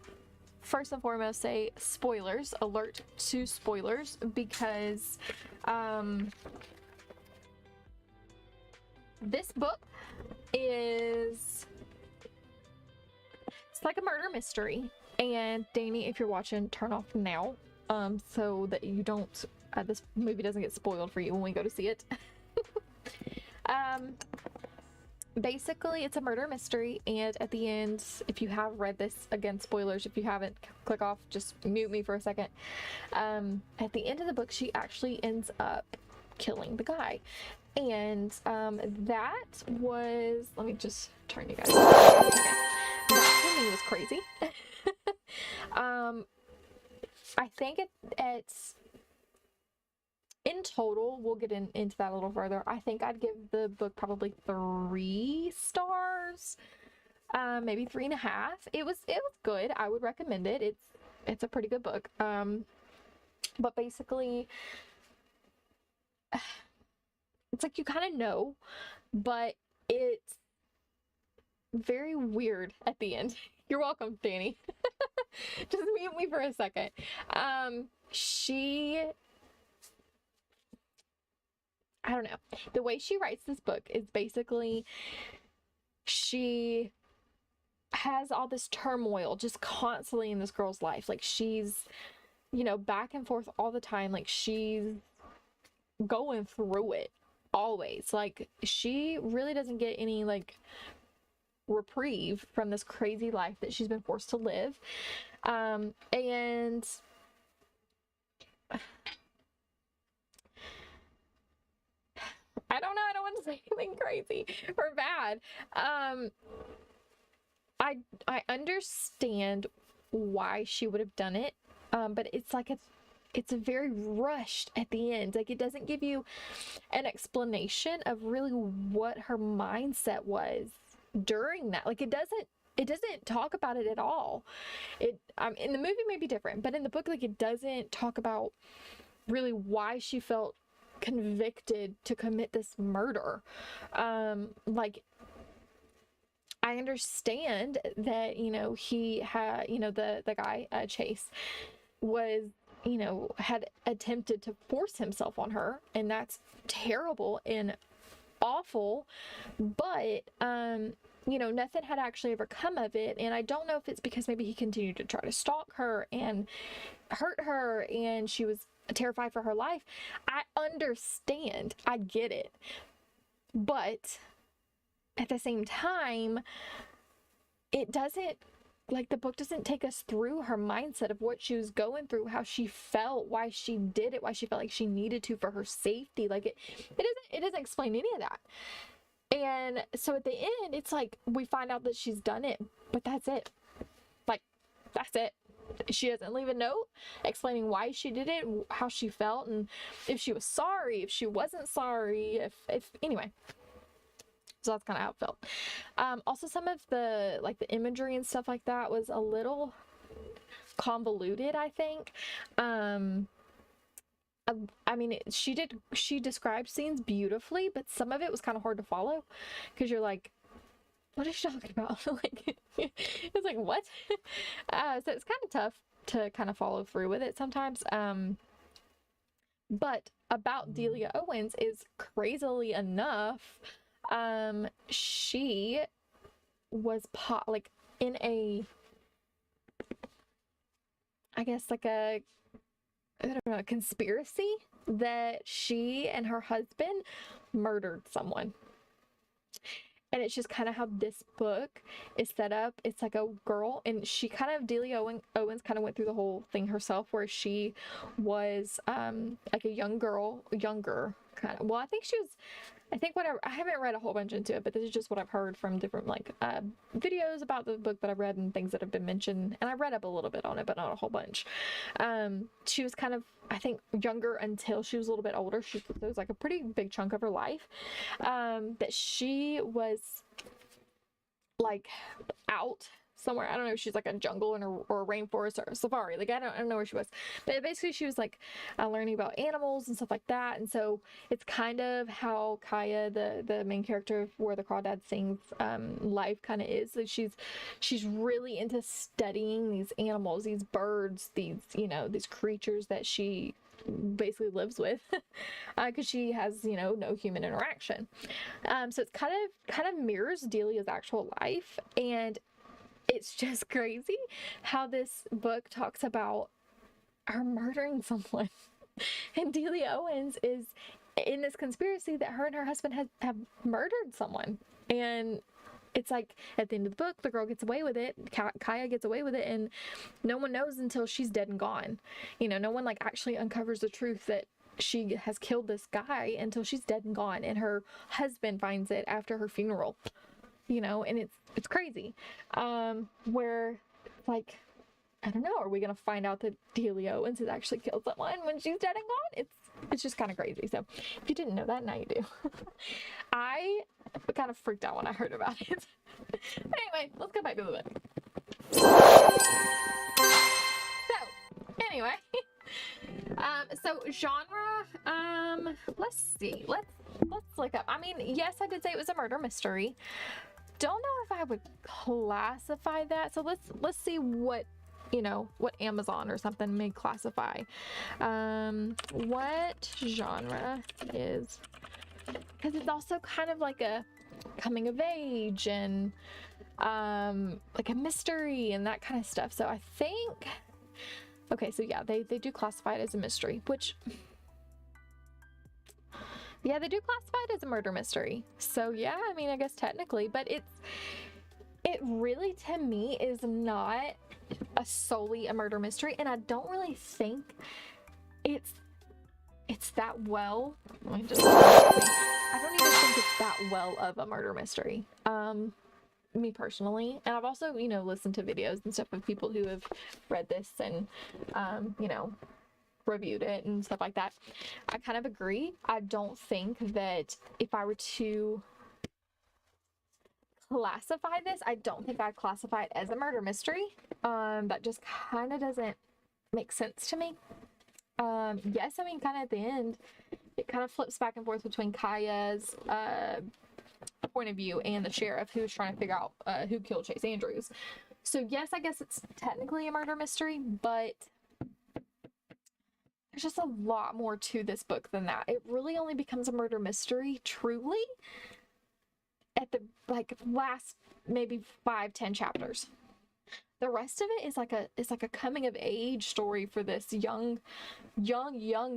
first and foremost say spoilers, alert to spoilers, because this book is, it's like a murder mystery. And Danny, if you're watching, turn off now, so that you don't, this movie doesn't get spoiled for you when we go to see it. basically it's a murder mystery, and at the end, if you have read this, again, spoilers, if you haven't, click off, just mute me for a second. At the end of the book, she actually ends up killing the guy. And that was, let me just turn you guys off. Okay. That to me was crazy. I think it's in total, we'll get into that a little further. I think I'd give the book probably 3 stars, maybe 3.5. It was good. I would recommend it. It's a pretty good book. But basically, it's like you kind of know, but it's very weird at the end. You're welcome, Danny. Just mute me for a second. I don't know. The way she writes this book is basically she has all this turmoil just constantly in this girl's life. Like she's, back and forth all the time. Like she's going through it always. Like she really doesn't get any like reprieve from this crazy life that she's been forced to live. And I don't know, I don't want to say anything crazy or bad. I understand why she would have done it, but it's like it's very rushed at the end. Like it doesn't give you an explanation of really what her mindset was during that. Like it doesn't talk about it at all. In the movie may be different, but in the book, like it doesn't talk about really why she felt convicted to commit this murder. Like I understand that, he had, the guy, Chase, was, had attempted to force himself on her, and that's terrible and awful, but, nothing had actually ever come of it. And I don't know if it's because maybe he continued to try to stalk her and hurt her, and she was terrified for her life. I understand. I get it. But at the same time, it doesn't, like, the book doesn't take us through her mindset of what she was going through, how she felt, why she did it, why she felt like she needed to for her safety. Like it doesn't explain any of that. And so at the end, it's like we find out that she's done it, but that's it. Like, that's it. She doesn't leave a note explaining why she did it, how she felt, and if she was sorry, if she wasn't sorry, if anyway. So that's kind of how it felt. Also, some of the imagery and stuff like that was a little convoluted, I think. I mean, she described scenes beautifully, but some of it was kind of hard to follow because you're like, what is she talking about? Like, it's like, what? So it's kind of tough to kind of follow through with it sometimes. But about Delia Owens is, crazily enough, she was in a, I guess, like a, I don't know, a conspiracy that she and her husband murdered someone. And it's just kind of how this book is set up. It's like a girl, and she kind of, Delia Owens kind of went through the whole thing herself, where she was like a younger kind of, well, I haven't read a whole bunch into it, but this is just what I've heard from different videos about the book that I've read and things that have been mentioned, and I read up a little bit on it, but not a whole bunch. She was kind of, I think, younger until she was a little bit older. It was like a pretty big chunk of her life that she was like out somewhere. I don't know if she's like a jungle or a rainforest or a safari. Like, I don't know where she was, but basically she was like learning about animals and stuff like that. And so it's kind of how Kaya, the main character of Where the Crawdads Sings, life kind of is. Like she's really into studying these animals, these birds, these creatures that she basically lives with because she has no human interaction. So it's kind of mirrors Delia's actual life, and it's just crazy how this book talks about her murdering someone. And Delia Owens is in this conspiracy that her and her husband have murdered someone. And it's like at the end of the book, the girl gets away with it. Kaya gets away with it, and no one knows until she's dead and gone. No one like actually uncovers the truth that she has killed this guy until she's dead and gone, and her husband finds it after her funeral. And it's crazy. Where like, I don't know, are we gonna find out that Delia Owens has actually killed someone when she's dead and gone? It's just kind of crazy. So if you didn't know that, now you do. I kind of freaked out when I heard about it. Anyway, let's go back to the book. So anyway, so genre, let's see, let's look up. I mean, yes, I did say it was a murder mystery. Don't know if I would classify that. So let's see what Amazon or something may classify. What genre is, because it's also kind of like a coming of age and like a mystery and that kind of stuff. So I think, okay, so yeah, they do classify it as a mystery, which, yeah, they do classify it as a murder mystery. So yeah, I mean, I guess technically, but it really, to me, is not a solely a murder mystery, and I don't really think it's that well. I don't even think it's that well of a murder mystery. Me personally, and I've also listened to videos and stuff of people who have read this and reviewed it and stuff like that. I kind of agree. I don't think that if I were to classify this, I don't think I'd classify it as a murder mystery. That just kind of doesn't make sense to me. Yes, I mean, kind of at the end, it kind of flips back and forth between Kaya's point of view and the sheriff who's trying to figure out who killed Chase Andrews. So yes, I guess it's technically a murder mystery, but there's just a lot more to this book than that. It really only becomes a murder mystery truly at the last maybe 5-10 chapters. The rest of it is like a coming of age story for this young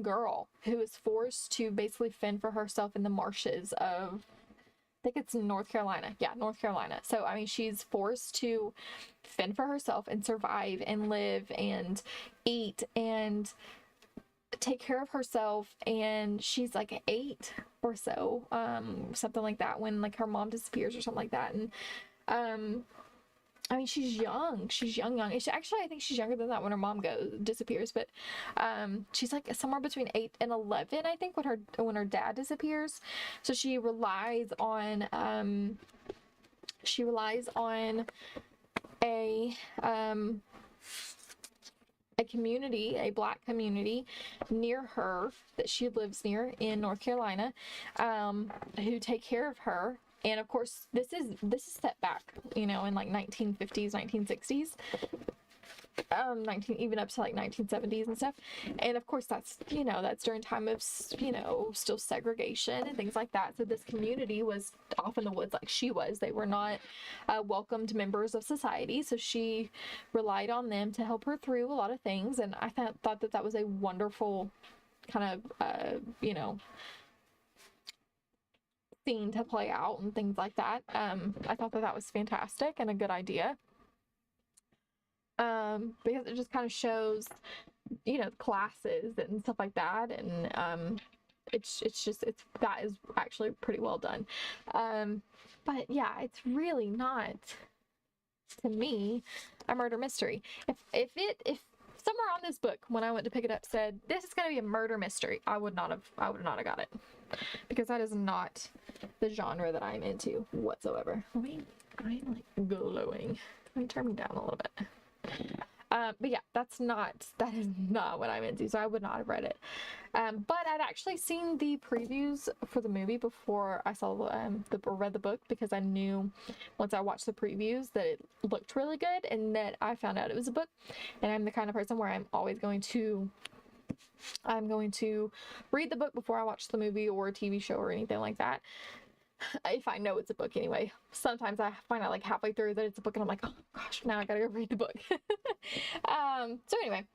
girl who is forced to basically fend for herself in the marshes of, I think it's North Carolina. Yeah, North Carolina. So I mean, she's forced to fend for herself and survive and live and eat and take care of herself, and she's like 8 or so, something like that, when like her mom disappears or something like that. And I mean, she's young. Actually, I think she's younger than that when her mom disappears, but she's like somewhere between 8 and 11, I think, when her dad disappears. So she relies on a community, a Black community near her that she lives near in North Carolina, who take care of her. And of course, this is set back, in like 1950s, 1960s, even up to like 1970s and stuff. And of course, that's during time of still segregation and things like that. So this community was off in the woods like she was. They were not welcomed members of society. So she relied on them to help her through a lot of things. And I thought that was a wonderful kind of scene to play out and things like that. I thought that was fantastic and a good idea. Because it just kind of shows, classes and stuff like that, and that is actually pretty well done. But yeah, it's really not, to me, a murder mystery. If somewhere on this book, when I went to pick it up, said this is going to be a murder mystery, I would not have got it, because that is not the genre that I'm into whatsoever. I'm like glowing. Let me turn me down a little bit. But yeah, that is not what I'm into, so I would not have read it. But I'd actually seen the previews for the movie before I saw read the book, because I knew once I watched the previews that it looked really good, and that I found out it was a book. And I'm the kind of person where I'm going to read the book before I watch the movie or a TV show or anything like that. If I know it's a book anyway. Sometimes I find out like halfway through that it's a book, and I'm like, oh gosh, now I gotta go read the book. So anyway,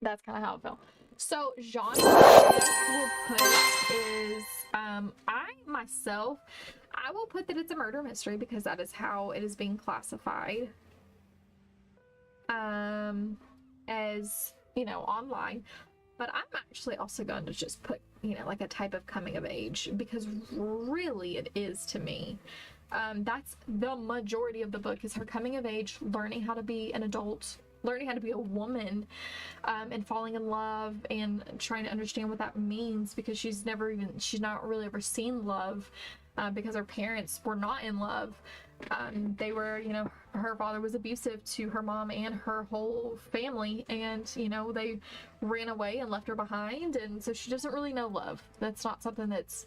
that's kind of how it felt. So genre we'll put is I myself, I will put that it's a murder mystery because that is how it is being classified. As, you know, online. But I'm actually also going to just put, you know, like a type of coming of age, because really it is to me. That's the majority of the book, is her coming of age, learning how to be an adult, learning how to be a woman, and falling in love and trying to understand what that means, because she's not really ever seen love, because her parents were not in love. They were, you know, her father was abusive to her mom and her whole family, and, you know, they ran away and left her behind, and so she doesn't really know love. That's not something that's,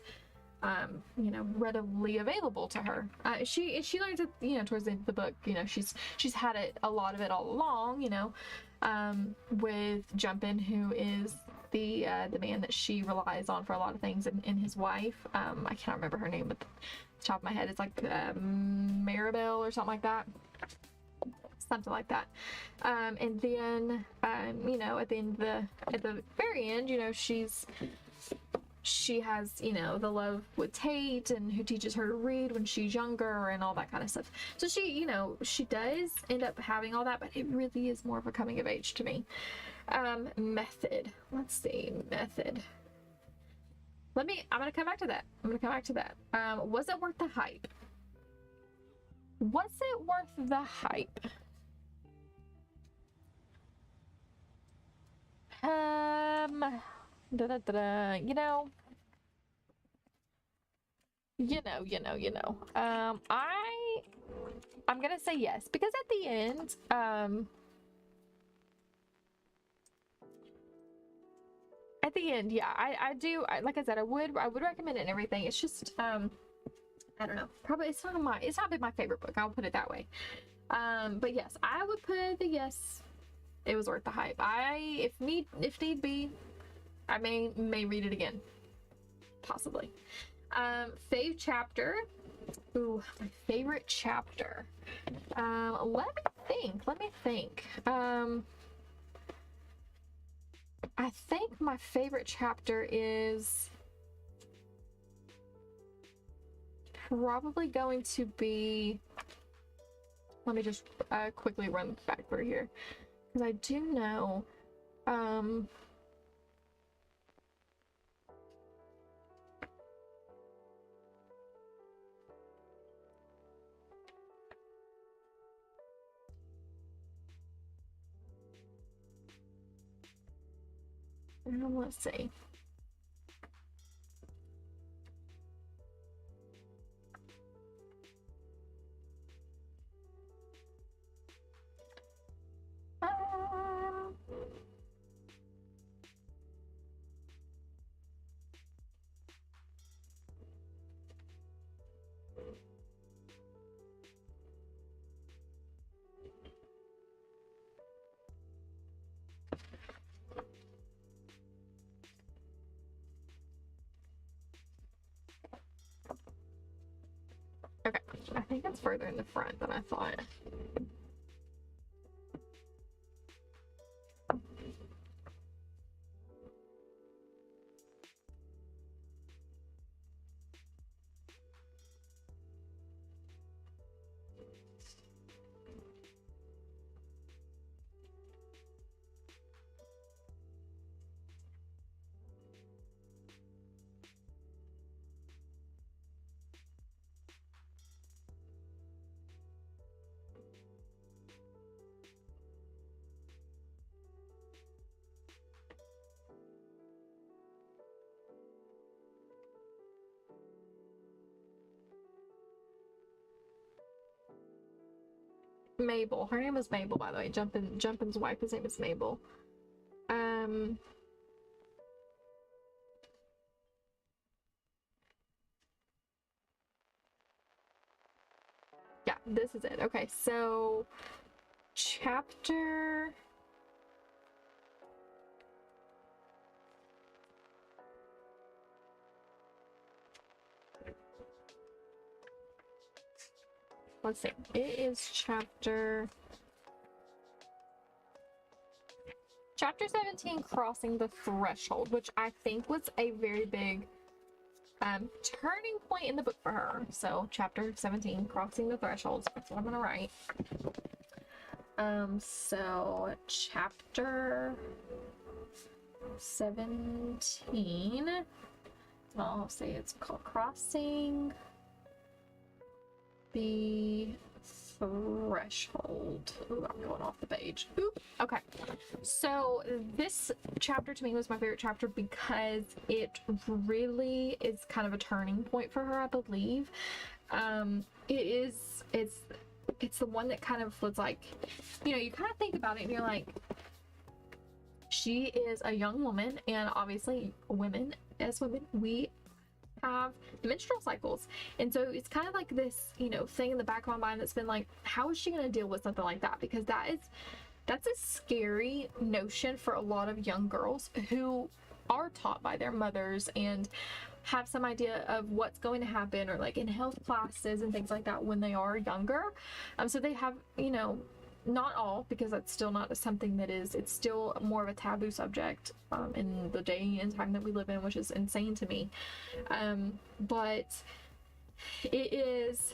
you know, readily available to her. She learns it, you know, towards the end of the book. You know, she's had a lot of it all along, you know, with Jumpin, who is the man that she relies on for a lot of things, and his wife. I can't remember her name, but the top of my head, it's like Maribel or something like that, like that. And then you know, at the very end, you know, she has, you know, the love with Tate, and who teaches her to read when she's younger and all that kind of stuff. So she, you know, she does end up having all that, but it really is more of a coming of age to me. Method, let's see, method. I'm gonna come back to that. Was it worth the hype? Was it worth the hype? You know. I'm gonna say yes, because at the end, yeah, I do. Like I said, I would recommend it and everything. It's just, I don't know. Probably it's not been my favorite book. I'll put it that way. But yes, I would put the yes. It was worth the hype. If need be, I may read it again, possibly. Fave chapter. Ooh, my favorite chapter. Let me think. I think my favorite chapter is probably going to be, let me just quickly run back through here, because I do know, let's see. Okay, I think it's further in the front than I thought. Mabel. Her name is Mabel, by the way. Jumpin's wife, his name is Mabel. Yeah, this is it. Okay, so chapter... Let's see. It is chapter 17, Crossing the Threshold, which I think was a very big turning point in the book for her. So chapter 17, crossing the thresholds. That's what I'm gonna write. So chapter 17. I'll say it's called Crossing the Threshold. Ooh, I'm going off the page. Oop. Okay. So this chapter to me was my favorite chapter because it really is kind of a turning point for her, I believe. It's the one that kind of was like, you know, you kind of think about it and you're like, she is a young woman, and obviously women, we have menstrual cycles, and so it's kind of like this, you know, thing in the back of my mind that's been like, how is she going to deal with something like that? Because that's a scary notion for a lot of young girls who are taught by their mothers and have some idea of what's going to happen, or like in health classes and things like that when they are younger. So they have, you know, not all, because that's still not something that is, it's still more of a taboo subject in the day and time that we live in, which is insane to me. But it is,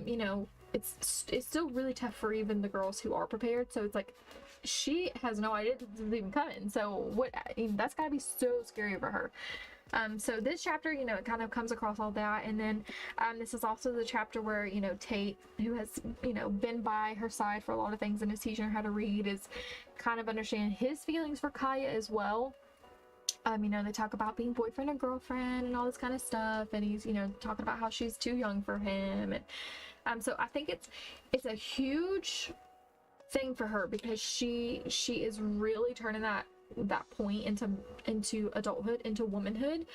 you know, it's still really tough for even the girls who are prepared. So it's like, she has no idea this is even coming. So that's gotta be so scary for her. So this chapter, you know, it kind of comes across all that. And then this is also the chapter where, you know, Tate, who has, you know, been by her side for a lot of things and is teaching her how to read, is kind of understanding his feelings for Kaya as well. You know, they talk about being boyfriend and girlfriend and all this kind of stuff. And he's, you know, talking about how she's too young for him. And so I think it's a huge thing for her, because she is really turning that point into adulthood, into womanhood,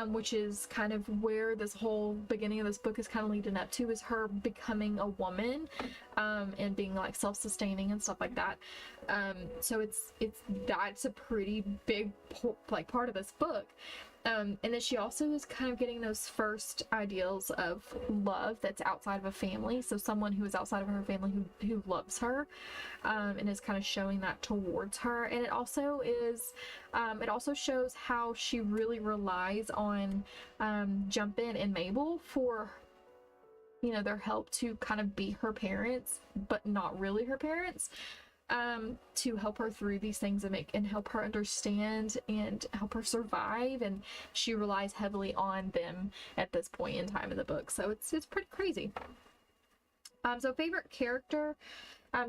which is kind of where this whole beginning of this book is kind of leading up to, is her becoming a woman, and being like self-sustaining and stuff like that. So that's a pretty big like part of this book. And then she also is kind of getting those first ideals of love that's outside of a family. So someone who is outside of her family who loves her, and is kind of showing that towards her. And it also shows how she really relies on Jumpin and Mabel for, you know, their help to kind of be her parents, but not really her parents. To help her through these things and help her understand and help her survive, and she relies heavily on them at this point in time in the book. So it's pretty crazy. So favorite character, I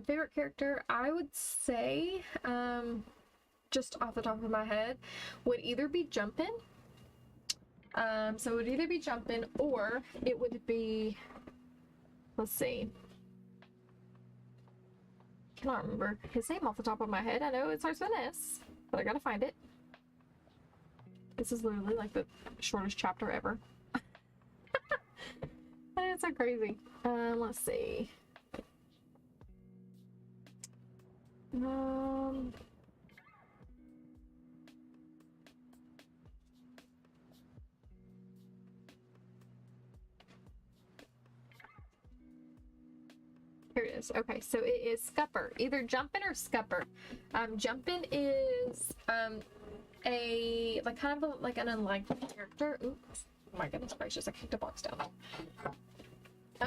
would say, just off the top of my head, would either be Jumpin. So it would either be Jumpin, or it would be, let's see, cannot remember his name off the top of my head. I know it starts with an S, but I gotta find it. This is literally like the shortest chapter ever. It's so crazy. Let's see. Here it is. Okay, so it is Scupper. Either Jumpin or Scupper. Jumpin is a like kind of like an unlikely character. Oops. Oh my goodness gracious, I kicked a box down.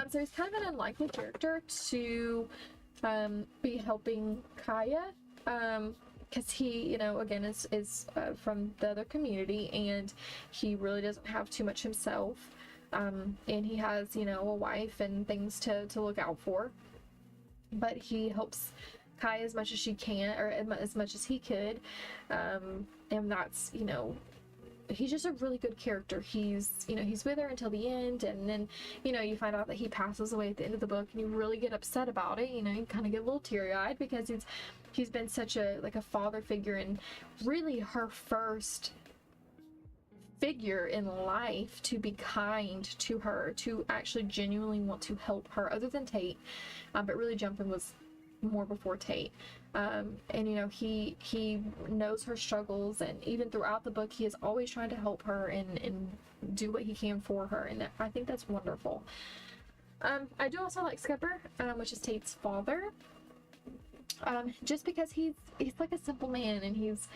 So he's kind of an unlikely character to be helping Kaya. Because he, you know, again, is from the other community, and he really doesn't have too much himself. And he has, you know, a wife and things to look out for. But he helps Kai as much as she can, or as much as he could. And that's, you know, he's just a really good character. He's, you know, he's with her until the end, and then, you know, you find out that he passes away at the end of the book, and you really get upset about it. You know, you kind of get a little teary-eyed, because he's been such a father figure, and really her first figure in life to be kind to her, to actually genuinely want to help her, other than Tate. But really Jumpin was more before Tate. And you know, he knows her struggles, and even throughout the book he is always trying to help her and do what he can for her, and I think that's wonderful. I do also like Scupper, which is Tate's father, just because he's like a simple man, and he's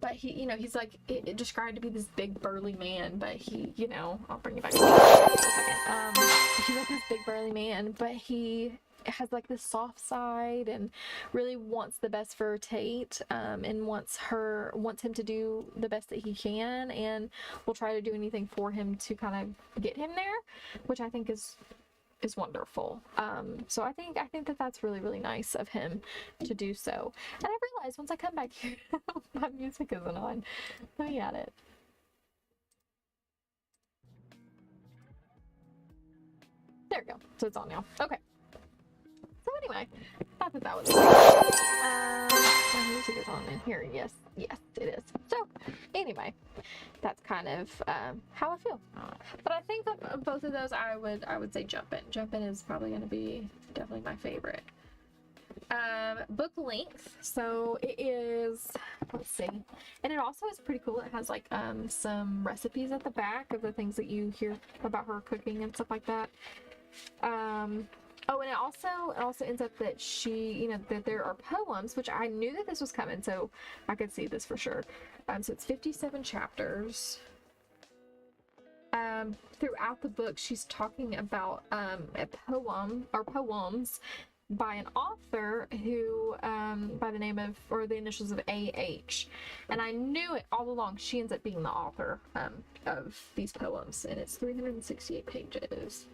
but he, you know, he's like it described to be this big burly man, but he, you know, I'll bring you back for a second. He's like this big burly man, but he has like this soft side and really wants the best for Tate, and wants him to do the best that he can, and will try to do anything for him to kind of get him there, which I think is wonderful. So I think that that's really, really nice of him to do so. And I realized once I come back here, my music isn't on. Let me add it. There we go. So it's on now. Okay. So anyway, I thought that was my music is on in here. Yes, it is. So anyway, that's kind of how I feel. But I think that both of those I would say Jump In. Jump In is probably going to be definitely my favorite. Book length. So it is, let's see, and it also is pretty cool. It has like some recipes at the back of the things that you hear about her cooking and stuff like that. Oh, and it also ends up that she, you know, that there are poems, which I knew that this was coming, so I could see this for sure. So it's 57 chapters. Throughout the book, she's talking about a poem or poems by an author who, by the name of, or the initials of A.H. And I knew it all along. She ends up being the author of these poems, and it's 368 pages.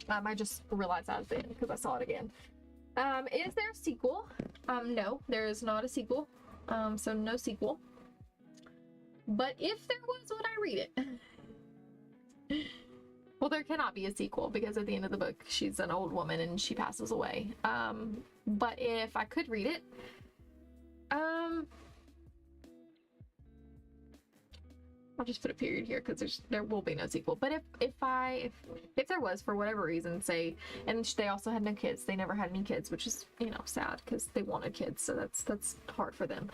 I just realized that at the end because I saw it again. Is there a sequel? No, there is not a sequel. So no sequel. But if there was, would I read it? Well, there cannot be a sequel because at the end of the book, she's an old woman and she passes away. But if I could read it, I'll just put a period here because there will be no sequel. But if there was, for whatever reason, say, and they also had no kids, they never had any kids, which is, you know, sad because they wanted kids, so that's hard for them.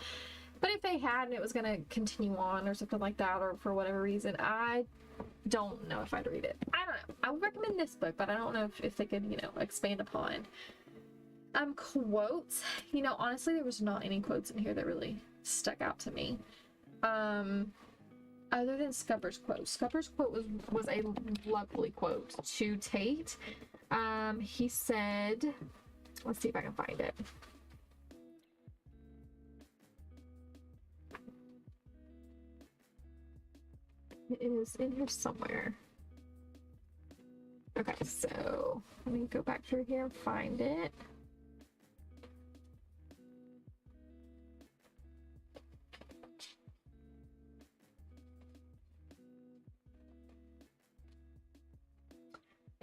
But if they had and it was going to continue on or something like that, or for whatever reason, I don't know if I'd read it. I don't know. I would recommend this book, but I don't know if they could, you know, expand upon. Quotes. You know, honestly, there was not any quotes in here that really stuck out to me. Other than Scupper's quote. Scupper's quote was a lovely quote to Tate. He said, let's see if I can find it. It is in here somewhere. Okay, so let me go back through here and find it.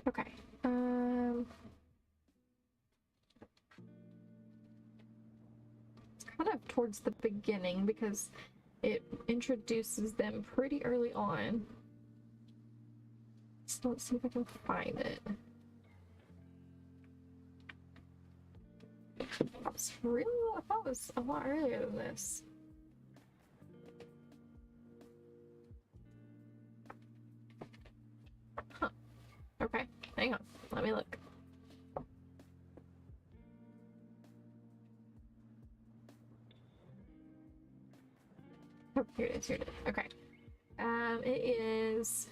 Okay. It's kind of towards the beginning because it introduces them pretty early on. So let's see if I can find it. I thought it was a lot earlier than this. Huh. Okay, hang on. Let me look. Oh, here it is, here it is. Okay. It is...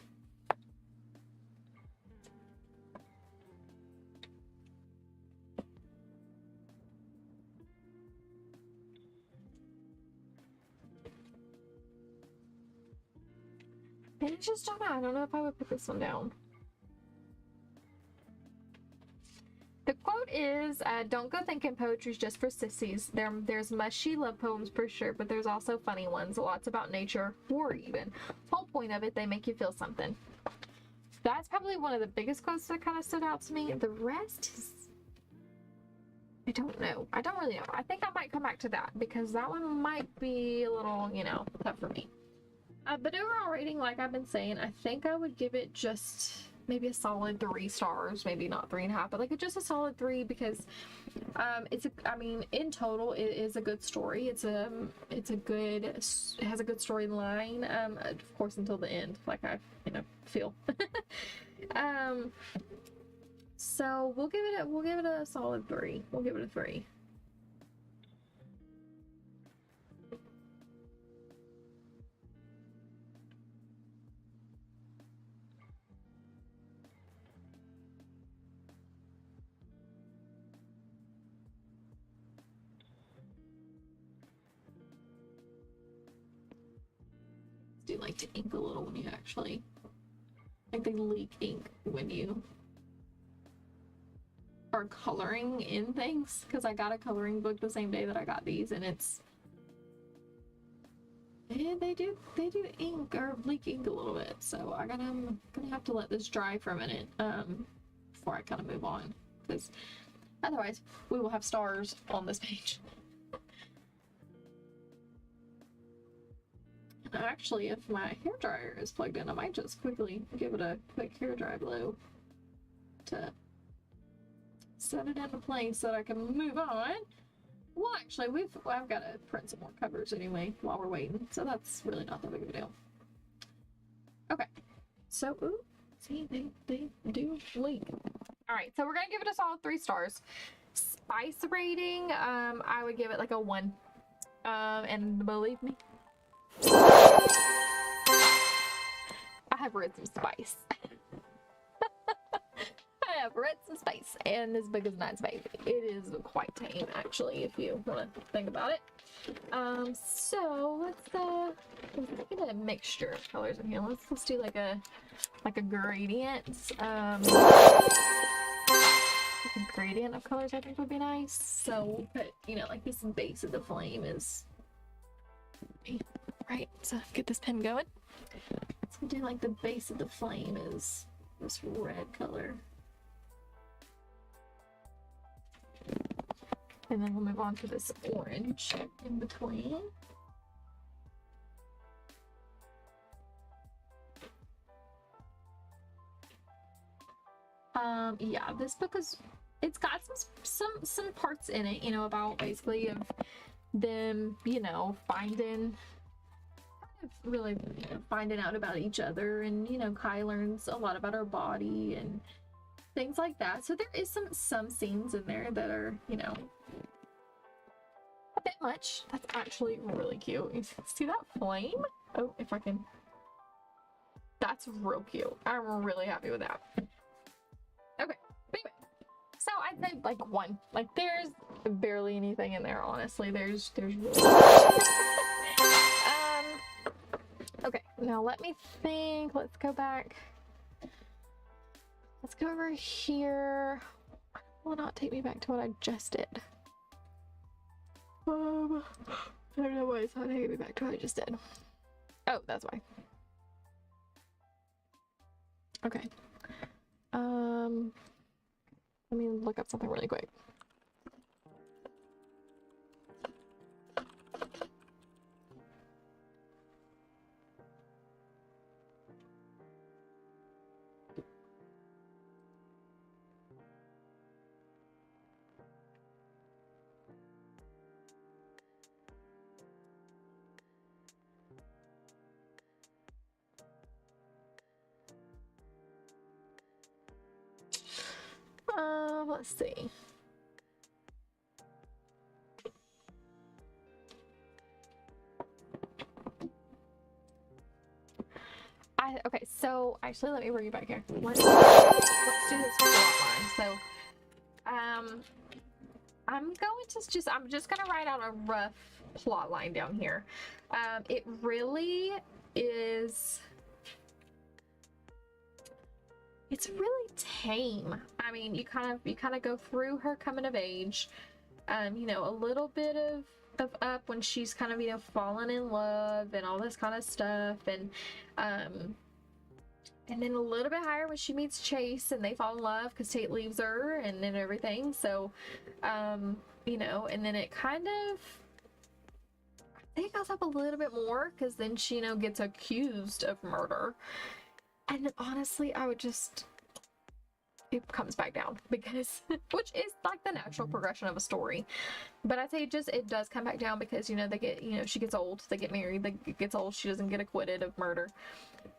I just don't know. I don't know if I would put this one down. The quote is, don't go thinking poetry's just for sissies. There's mushy love poems for sure, but there's also funny ones. Lots about nature, war even. Whole point of it, they make you feel something. That's probably one of the biggest quotes that kind of stood out to me. The rest is... I don't know. I don't really know. I think I might come back to that because that one might be a little, you know, tough for me. But overall rating, like I've been saying, I think I would give it just maybe a solid 3 stars, maybe not 3.5, but like just a solid 3 because I mean, in total, it is a good story. It has a good storyline, of course, until the end, like I, you know, feel. So we'll give it a solid 3. We'll give it a 3. do like to ink a little when you actually, like they leak ink when you are coloring in things, because I got a coloring book the same day that I got these, and it's they do ink or leak ink a little bit, so I'm gonna have to let this dry for a minute before I kind of move on, because otherwise we will have stars on this page. Actually, if my hair dryer is plugged in, I might just quickly give it a quick hair dry blow to set it into place so that I can move on. Well, actually, I've got to print some more covers anyway while we're waiting, so that's really not that big of a deal. Okay, so ooh, see, they do leak. All right, so we're gonna give it a solid 3 stars. Spice rating, I would give it like a 1. And believe me, I have read some spice. I have read some spice, and this book is not spicy. It is quite tame, actually, if you want to think about it. So let's get a mixture of colors in here. Let's do like a gradient. A gradient of colors, I think, would be nice. So we'll put, you know, like this base of the flame is right. So get this pen going. So do like the base of the flame is this red color. And then we'll move on to this orange in between. Yeah, this book it's got some parts in it, you know, about basically of them, you know, really finding out about each other, and you know, Kai learns a lot about her body and things like that. So there is some scenes in there that are, you know, a bit much. That's actually really cute. You see that flame? Oh, if I can. That's real cute. I'm really happy with that. Okay, but anyway, so I'd say like 1. Like there's barely anything in there, honestly. There's really okay, now let me think. Let's go back. Let's go over here. Will not take me back to what I just did. I don't know why it's not taking me back to what I just did. Oh, that's why. Okay. Let me look up something really quick. Let's see. Okay, so actually let me bring you back here. Let's do this plot line. So I'm just gonna write out a rough plot line down here. It really is, it's really tame. I mean, you kind of go through her coming of age, you know, a little bit of up when she's kind of, you know, fallen in love and all this kind of stuff, and then a little bit higher when she meets Chase and they fall in love because Tate leaves her and then everything. So you know, and then it kind of, I think it goes up a little bit more because then she, you know, gets accused of murder. And then honestly, I would just, it comes back down because, which is like the natural progression of a story. But I'd say it does come back down because, you know, they get, you know, she gets old, they get married, gets old, she doesn't get acquitted of murder.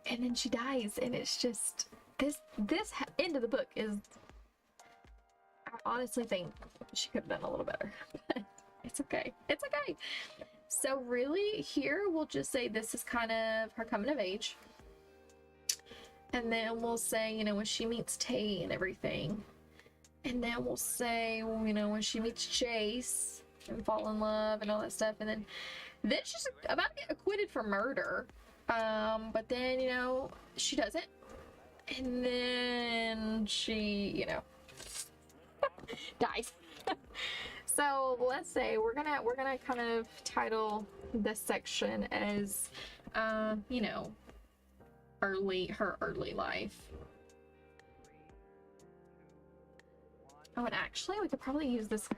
And then she dies, and it's just, this end of the book is, I honestly think she could have done a little better. But it's okay. It's okay. So really, here we'll just say this is kind of her coming of age. And then we'll say, you know, when she meets Tay and everything. And then we'll say, well, you know, when she meets Chase and fall in love and all that stuff. And then she's about to get acquitted for murder. But then, you know, she does it. And then she, you know, dies. So let's say we're gonna kind of title this section as, you know, her early life. Oh, and actually, we could probably use this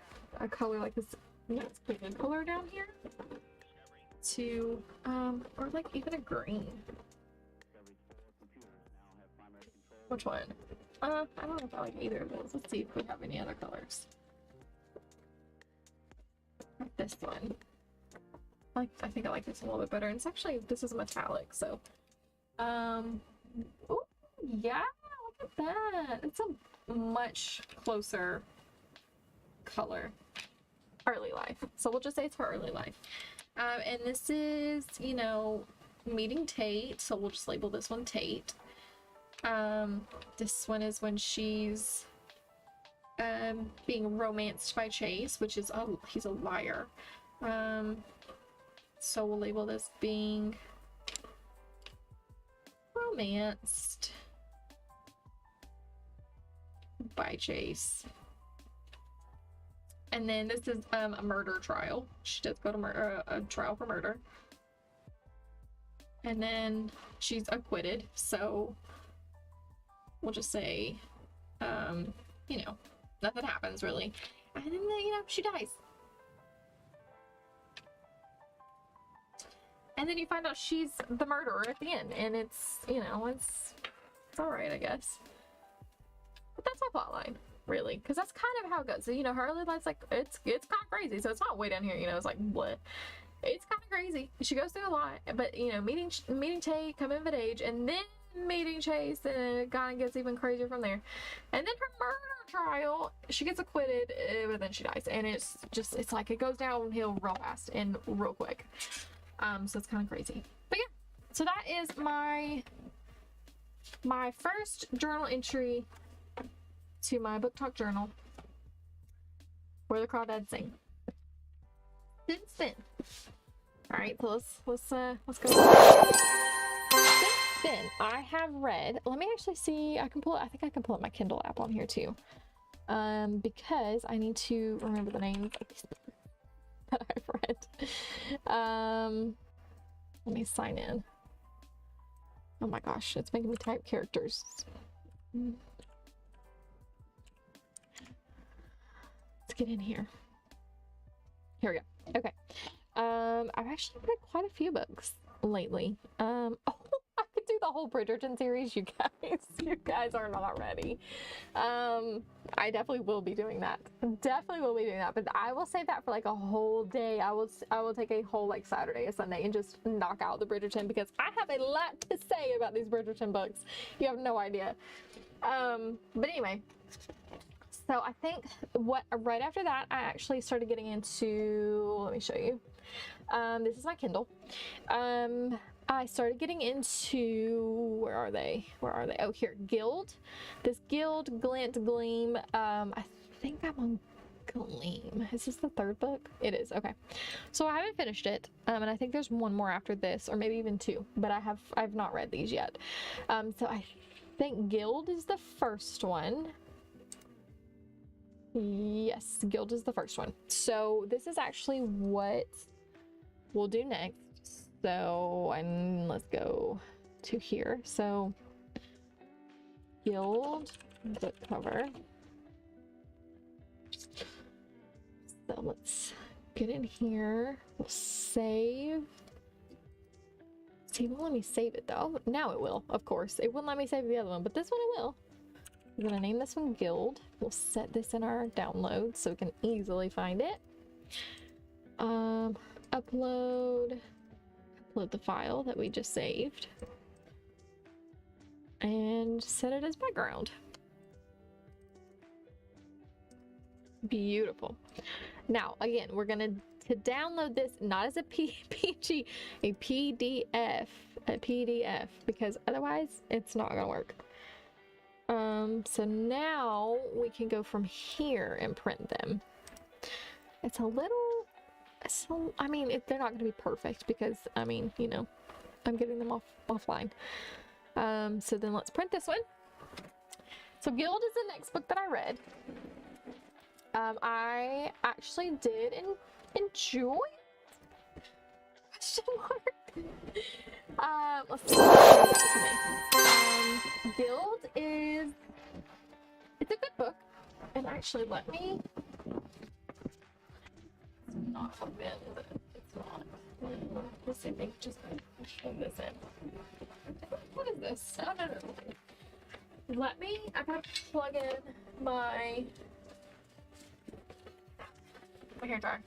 a color like this. Let's put a color down here to, or like even a green. Which one? I don't know if I like either of those. Let's see if we have any other colors. Like this one. I think I like this a little bit better. And it's actually, this is metallic, so. Oh, yeah, look at that. It's a much closer color. Early life. So we'll just say it's her early life. And this is, you know, meeting Tate. So we'll just label this one Tate. This one is when she's being romanced by Chase, which is, oh, he's a liar. So we'll label this being romanced by Chase. And then this is a murder trial. She does go to a trial for murder. And then she's acquitted, so we'll just say, you know, nothing happens really. And then, you know, she dies. And then you find out she's the murderer at the end, and it's, you know, it's alright, I guess. But that's my plot line, really, because that's kind of how it goes. So, you know, her early life's like, it's kind of crazy, so it's not way down here, you know, it's like, what? It's kind of crazy. She goes through a lot, but, you know, meeting Tate, coming of age, and then meeting Chase, and it kind of gets even crazier from there. And then her murder trial, she gets acquitted, but then she dies, and it's just, it's like, it goes downhill real fast and real quick. So it's kind of crazy. But yeah, so that is my first journal entry to my book talk journal where the Crawdads sing. Since then. Alright, so let's go. Since then, I have read, let me actually see, I think I can pull up my Kindle app on here too. Because I need to remember the names of these books that I've read. Let me sign in. Oh my gosh, it's making me type characters. Let's get in here. Here we go. Okay. I've actually read quite a few books lately. Oh, I could do the whole Bridgerton series, you guys. You guys are not ready. I definitely will be doing that. Definitely will be doing that, but I will save that for like a whole day. I will take a whole like Saturday or Sunday and just knock out the Bridgerton, because I have a lot to say about these Bridgerton books. You have no idea. But anyway, so I think right after that, I actually started getting into, let me show you. This is my Kindle. I started getting into, where are they? Oh, here, Guild. This Guild, Glint, Gleam. I think I'm on Gleam. Is this the third book? It is, okay. So I haven't finished it, and I think there's one more after this, or maybe even two, but I've not read these yet. So I think Guild is the first one. Yes, Guild is the first one. So this is actually what we'll do next. So, and let's go to here. So, Guild book cover. So let's get in here. We'll save. See, it won't let me save it though. Now it will, of course. It wouldn't let me save the other one, but this one it will. We're gonna name this one Guild. We'll set this in our download so we can easily find it. Upload the file that we just saved and set it as background. Beautiful. Now again, we're gonna download this not as a PNG, a PDF, because otherwise it's not gonna work. So now we can go from here and print them. It's a little, I mean, they're not going to be perfect because, I mean, you know, I'm getting them offline. So then let's print this one. So Guild is the next book that I read. I actually did enjoy. Question mark. Let's see. Guild is, it's a good book. And actually, let me. It's not plugged in, is it? It's not. Let's see if they just plug this in. What is this? Oh, no. I gotta plug in my hair dryer.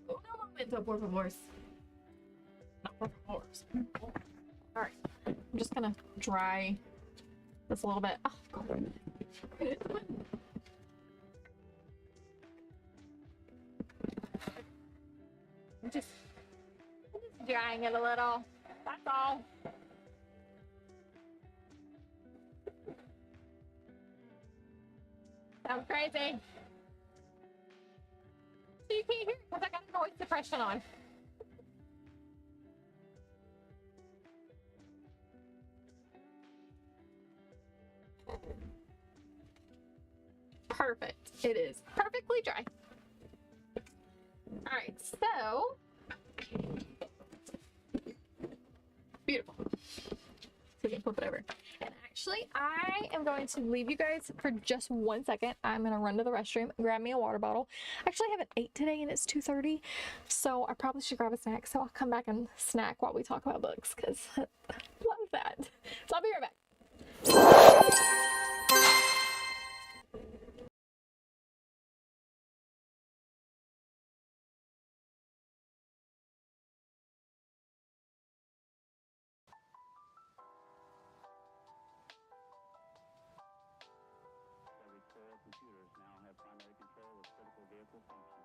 Un momento, por favor. Not por favor. Alright. I'm just gonna dry this a little bit. Oh, God. I'm just drying it a little. That's all. Sounds crazy. So you can't hear it because I got noise suppression on. Perfect. It is perfectly dry. All right, so beautiful. So you can flip it over. And actually, I am going to leave you guys for just 1 second. I'm going to run to the restroom, grab me a water bottle. Actually, I haven't ate today and it's 2:30, so I probably should grab a snack. So I'll come back and snack while we talk about books because I love that. So I'll be right back. Computers now have primary control of critical vehicle functions.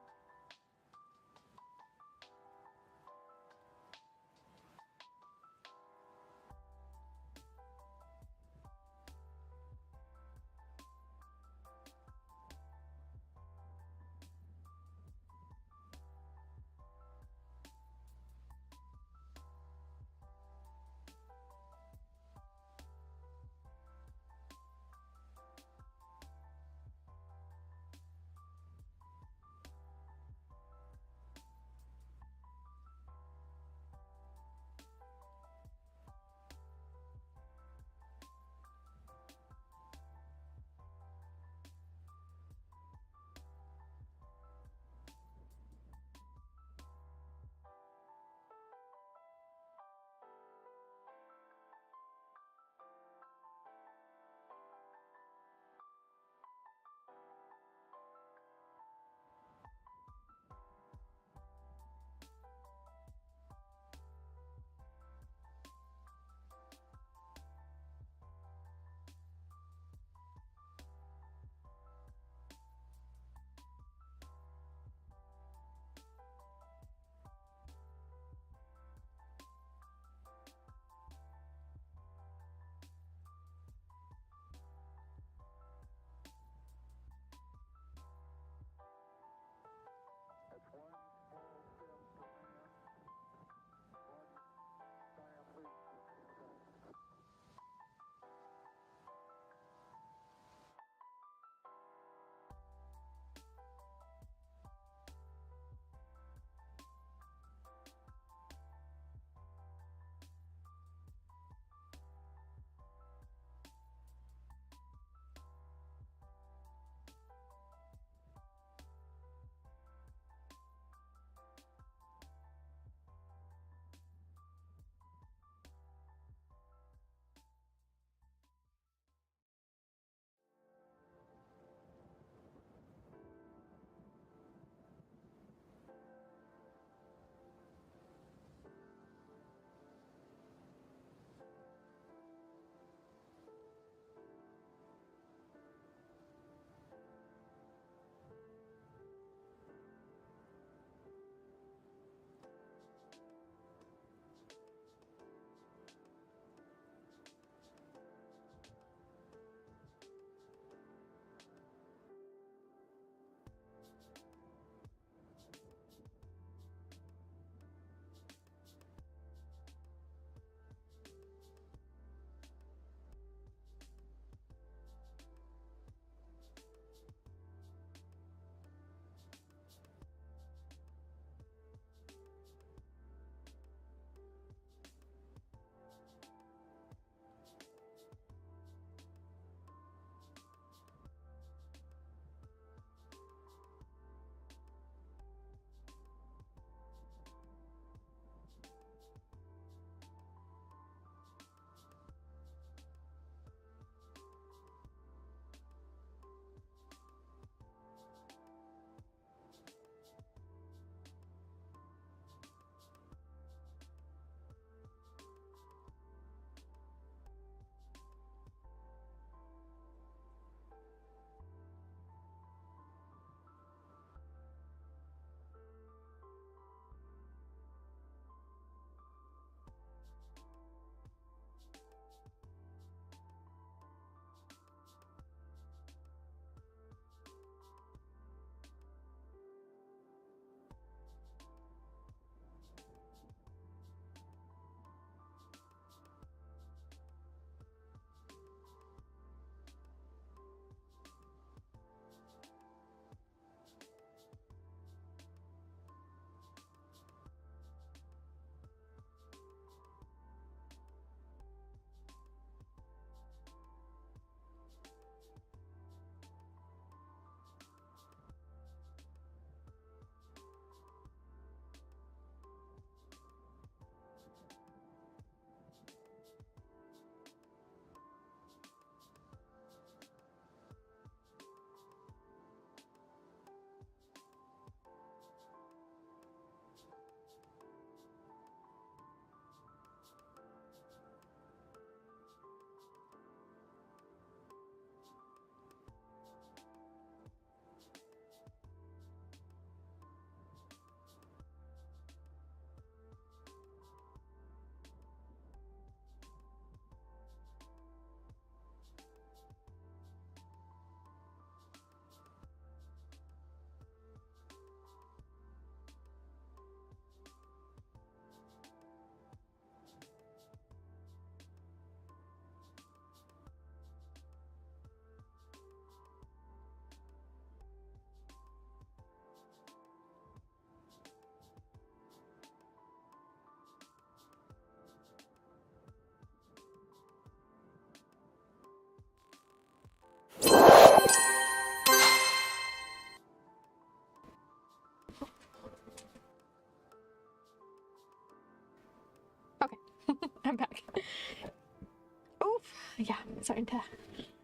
starting to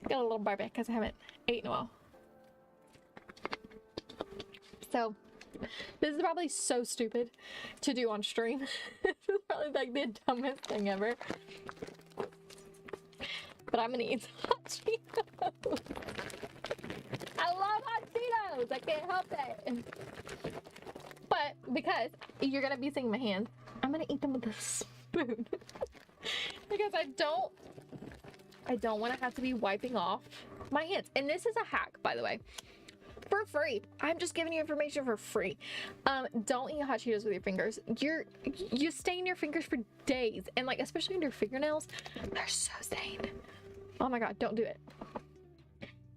get a little barbie because I haven't ate in a while. So this is probably so stupid to do on stream. This is probably like the dumbest thing ever. But I'm gonna eat some hot Cheetos. I love hot Cheetos. I can't help it. But because you're gonna be seeing my hands, I'm gonna eat them with a spoon. Because I don't want to have to be wiping off my hands. And this is a hack, by the way, for free. I'm just giving you information for free. Don't eat hot Cheetos with your fingers. You stain your fingers for days, and like especially on your fingernails, they're so stained. Oh my god, don't do it.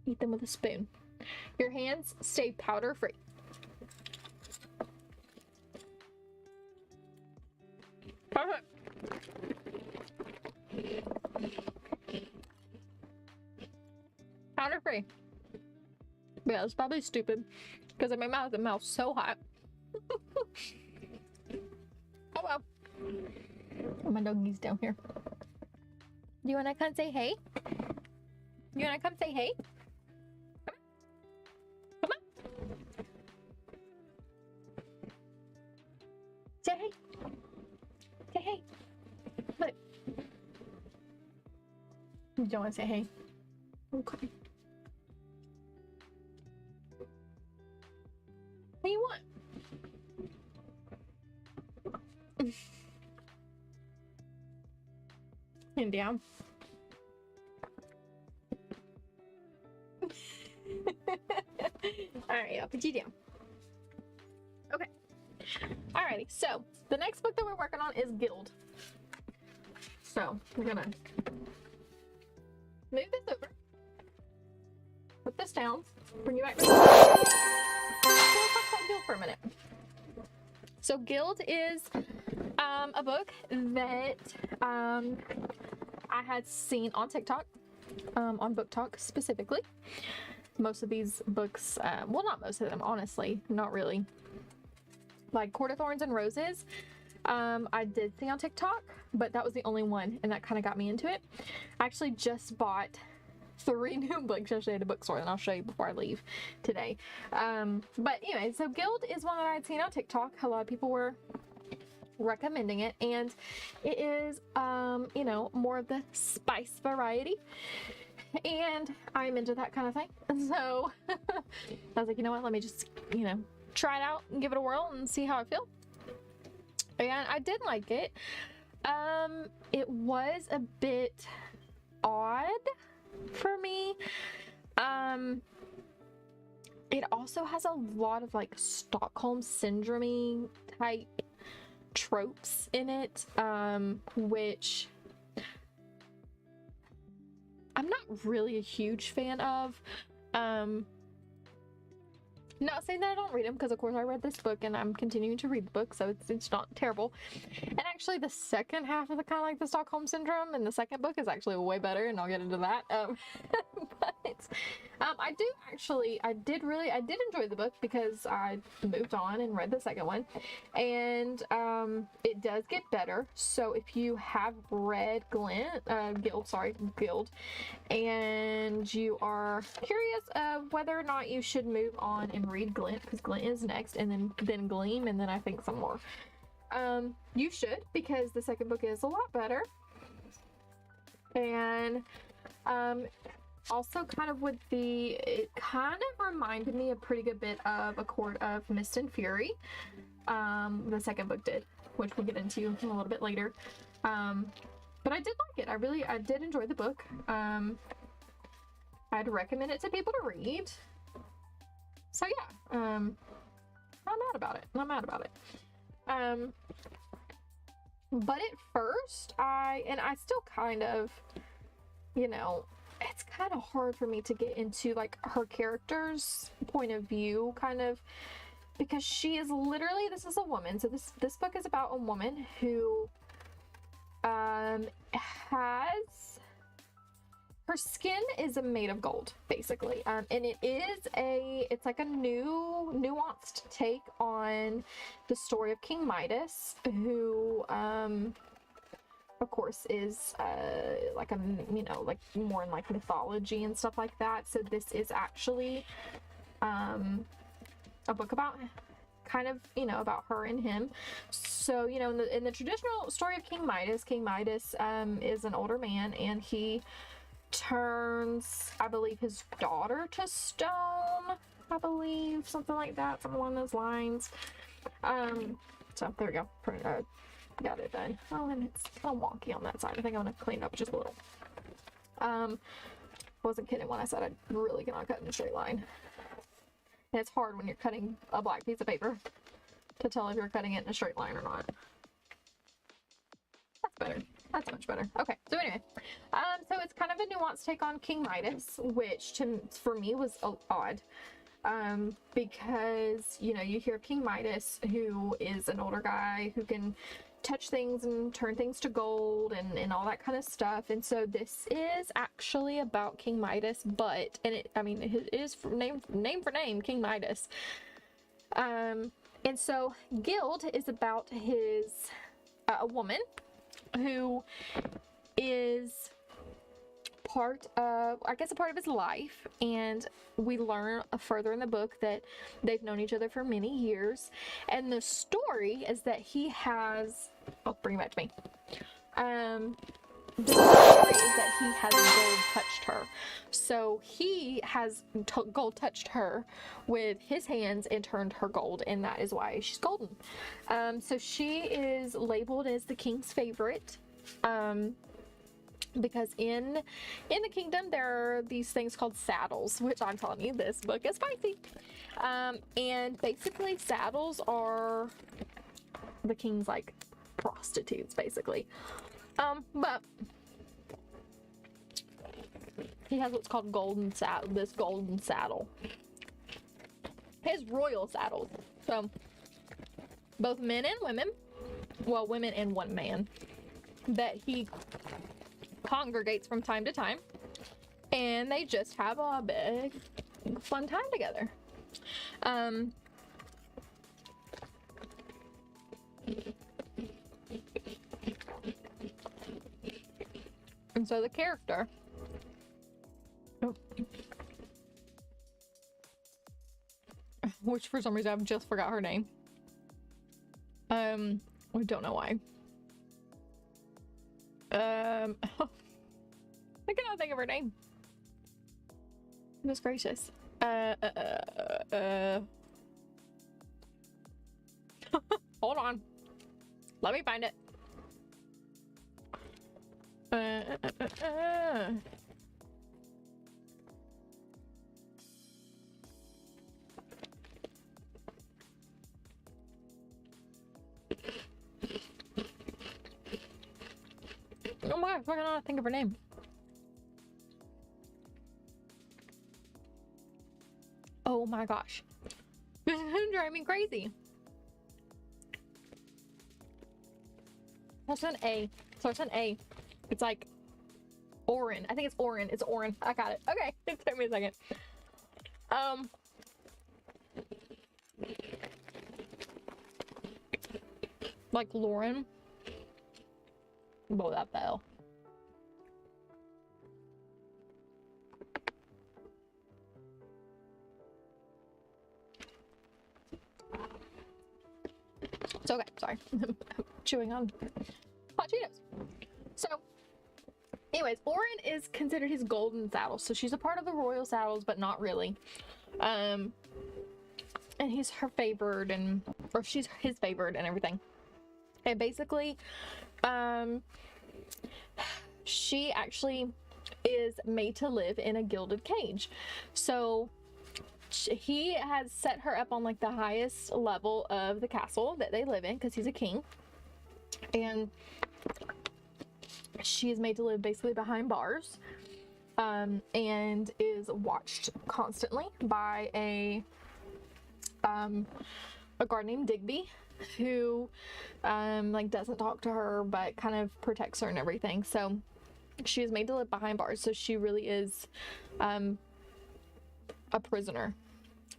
Eat them with a spoon. Your hands stay powder free. Perfect. Powder free. Yeah, it's probably stupid because in my mouth, the mouth's so hot. Oh well. Oh, my doggy's down here. Do you want to come say hey? You want to come say hey? Come on. Say hey. Say hey. Look. You don't want to say hey? Okay. What do you want? And down. Alright, I'll put you down. Okay. Alrighty, so the next book that we're working on is Guild. So we're gonna move this over. Put this down. Bring you back. We'll talk about Guild for a minute. So Guild is a book that I had seen on TikTok, on Book Talk specifically. Most of these books, well, not most of them, honestly, not really. Like Court of Thorns and Roses, I did see on TikTok, but that was the only one, and that kind of got me into it. I actually just bought 3 new books yesterday at a bookstore, and I'll show you before I leave today. But anyway, so Guild is one that I had seen on TikTok. A lot of people were recommending it, and it is, you know, more of the spice variety. And I'm into that kind of thing. So I was like, you know what, let me just, you know, try it out and give it a whirl and see how I feel. And I did like it. It was a bit odd for me. It also has a lot of like Stockholm syndrome type tropes in it, which I'm not really a huge fan of. Not saying that I don't read them, because of course I read this book and I'm continuing to read the book, so it's not terrible. And actually the second half of the kind of like the Stockholm syndrome in the second book is actually way better, and I'll get into that. But I did enjoy the book because I moved on and read the second one, and it does get better. So if you have read Guild, and you are curious of whether or not you should move on and read Glint, because Glint is next, and then Gleam, and then I think some more. You should, because the second book is a lot better. And also kind of it kind of reminded me a pretty good bit of A Court of Mist and Fury. The second book did, which we'll get into a little bit later. But I did like it. I did enjoy the book. I'd recommend it to people to read. So yeah, I'm mad about it. But at first, I still kind of, you know, it's kind of hard for me to get into like her character's point of view, kind of, because she is literally, this is a woman. So this book is about a woman who has, her skin is made of gold, basically, and it's like a new nuanced take on the story of King Midas, who I of course, is like a, you know, like more in like mythology and stuff like that. So this is actually a book about kind of, you know, about her and him. So, you know, in the traditional story of King Midas is an older man, and he turns, I believe, his daughter to stone, I believe, something like that, something along those lines. So there we go. Got it done. Oh, and it's kind of wonky on that side. I think I'm gonna clean it up just a little. Wasn't kidding when I said I really cannot cut in a straight line. And it's hard when you're cutting a black piece of paper to tell if you're cutting it in a straight line or not. That's better. That's much better. Okay, so anyway, so it's kind of a nuanced take on King Midas, which for me was odd. Because, you know, you hear King Midas, who is an older guy who can touch things and turn things to gold and all that kind of stuff. And so this is actually about King Midas, but, and it, I mean, it is name for name, King Midas. And so Guild is about his, a woman who is part of, I guess, a part of his life, and we learn further in the book that they've known each other for many years. And the story is that he has, oh, bring it back to me. The story is that he has gold touched her. So he has gold touched her with his hands and turned her gold, and that is why she's golden. So she is labeled as the king's favorite. Because in the kingdom there are these things called saddles, which I'm telling you, this book is spicy. And basically saddles are the king's like prostitutes, basically. But he has what's called this golden saddle. His royal saddles. So both men and women, well, women and one man, that he congregates from time to time, and they just have a big fun time together. And so the character, which for some reason I've just forgot her name, we don't know why. I cannot think of her name. Goodness gracious. Hold on. Let me find it. Oh my gosh, I cannot think of her name. Oh my gosh. This is driving me crazy. That's an A. So it's an A. It's like Orin. I think it's Orin. It's Orin. I got it. Okay. It took me a second. Like Lauren. Blow that bell. It's okay, sorry. I'm chewing on hot Cheetos. So, anyways, Orin is considered his golden saddle. So she's a part of the royal saddles, but not really. And he's her favored, or she's his favored and everything. And basically, she actually is made to live in a gilded cage. So he has set her up on like the highest level of the castle that they live in, because he's a king, and she is made to live basically behind bars, and is watched constantly by a guard named Digby, who like doesn't talk to her but kind of protects her and everything. So she is made to live behind bars, so she really is a prisoner,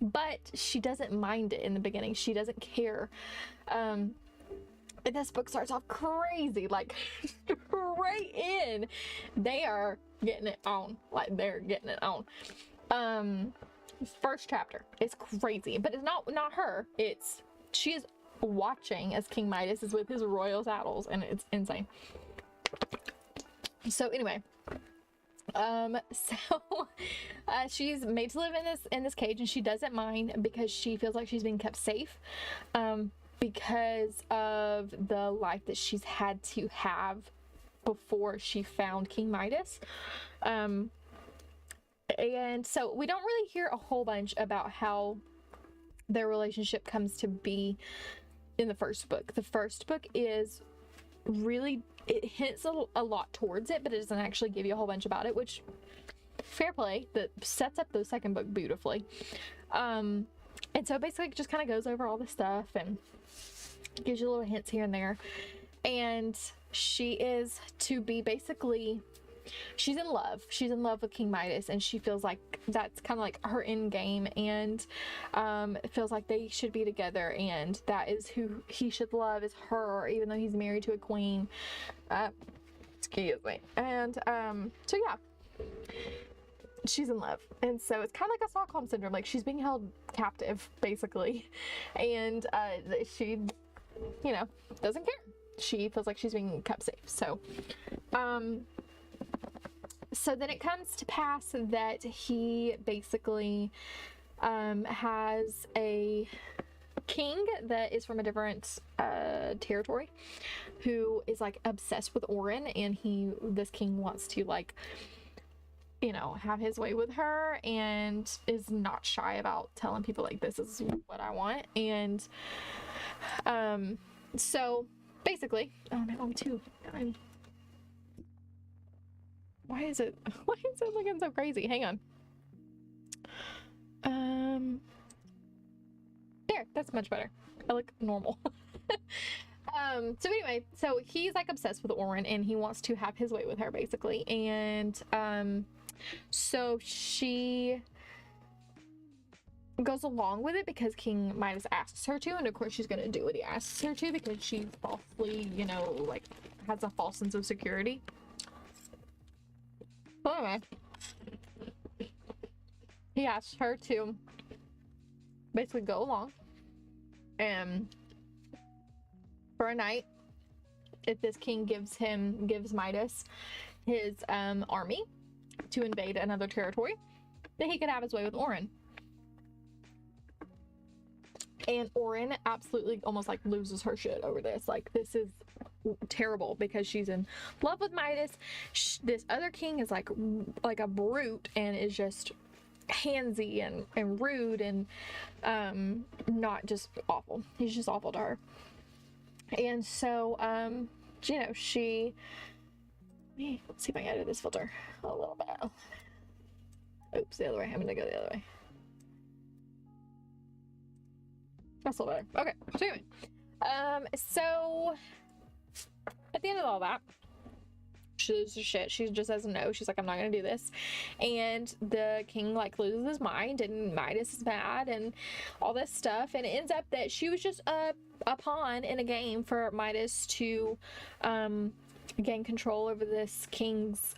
but she doesn't mind it in the beginning. She doesn't care, this book starts off crazy, like straight in. They are getting it on. Like they're getting it on. First chapter is crazy, but it's not her. She is watching as King Midas is with his royal saddles, and it's insane. So anyway, she's made to live in this cage, and she doesn't mind because she feels like she's being kept safe, because of the life that she's had to have before she found King Midas. And so we don't really hear a whole bunch about how their relationship comes to be in the first book. The first book is really, it hints a lot towards it, but it doesn't actually give you a whole bunch about it, which fair play. That sets up the second book beautifully. And so basically it just kind of goes over all this stuff and gives you little hints here and there. And she is to be basically, she's in love with King Midas, and she feels like that's kind of like her end game, and feels like they should be together, and that is who he should love, is her, even though he's married to a queen. Excuse me. And so yeah, she's in love, and so it's kind of like a Stockholm syndrome, like she's being held captive basically, and she, you know, doesn't care. She feels like she's being kept safe. So so then it comes to pass that he basically has a king that is from a different territory, who is like obsessed with Orin, and this king wants to, like, you know, have his way with her, and is not shy about telling people like, this is what I want. And so basically, oh no, too. Why is it looking so crazy? Hang on. There, that's much better. I look normal. So anyway, so he's like obsessed with Orin, and he wants to have his way with her basically. And so she goes along with it because King Midas asks her to, and of course she's gonna do what he asks her to, because she's falsely, you know, like, has a false sense of security. But anyway, he asks her to basically go along, and for a night, if this king gives Midas his army to invade another territory, then he could have his way with Orin. And Orin absolutely almost like loses her shit over this. Like, this is terrible because she's in love with Midas. This other king is like a brute, and is just handsy and rude, and not just awful. He's just awful to her. And so you know, let's see if I can edit this filter a little bit. Oops, the other way. I'm gonna go the other way. That's a little better. Okay, so anyway, so at the end of all that, she loses her shit. She just says no. She's like, I'm not gonna do this. And the king like loses his mind, and Midas is mad, and all this stuff. And it ends up that she was just a pawn in a game for Midas to gain control over this king's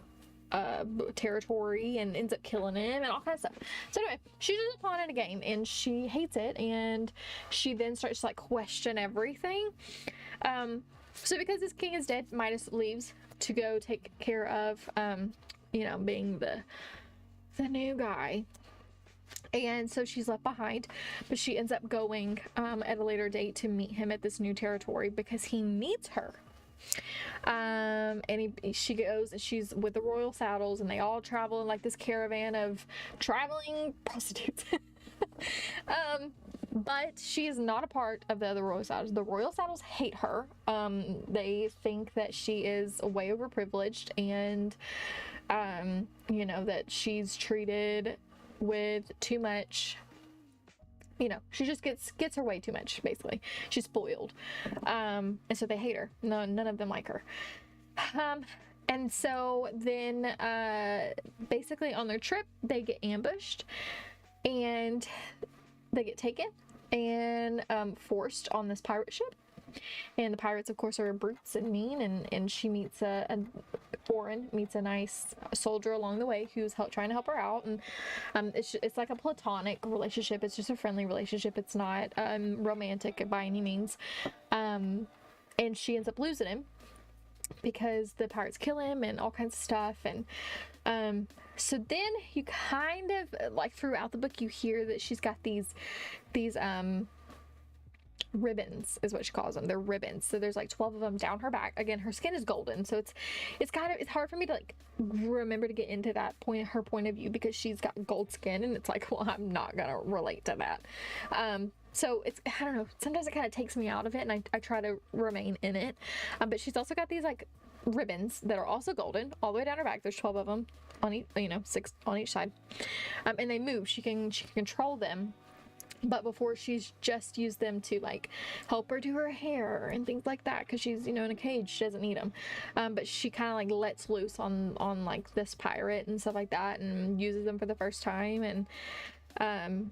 territory, and ends up killing him and all kinds of stuff. So anyway, she's just a pawn in a game, and she hates it, and she then starts to like question everything. So because this king is dead, Midas leaves to go take care of you know, being the new guy. And so she's left behind, but she ends up going at a later date to meet him at this new territory because he needs her. And she goes, and she's with the royal saddles, and they all travel in like this caravan of traveling prostitutes. But she is not a part of the other royal saddles. The royal saddles hate her. They think that she is way overprivileged, and you know, that she's treated with too much, you know, she just gets her way too much, basically. She's spoiled. And so they hate her. None of them like her. And so then basically on their trip, they get ambushed, and they get taken and forced on this pirate ship. And the pirates, of course, are brutes and mean. And she meets Orin meets a nice soldier along the way who's trying to help her out. And it's like a platonic relationship. It's just a friendly relationship. It's not romantic by any means. And she ends up losing him because the pirates kill him and all kinds of stuff. And so then you kind of like throughout the book you hear that she's got these ribbons is what she calls them. They're ribbons. So there's like 12 of them down her back. Again, her skin is golden, so it's hard for me to like remember to get into her point of view because she's got gold skin, and it's like, well, I'm not gonna relate to that. So I don't know, sometimes it kind of takes me out of it, and I try to remain in it. But she's also got these like ribbons that are also golden all the way down her back. There's 12 of them on each, 6 on each side. And they move. She can control them. But before, she's just used them to like help her do her hair and things like that, because she's in a cage. She doesn't need them. But she kind of like lets loose on like this pirate and stuff like that, and uses them for the first time. And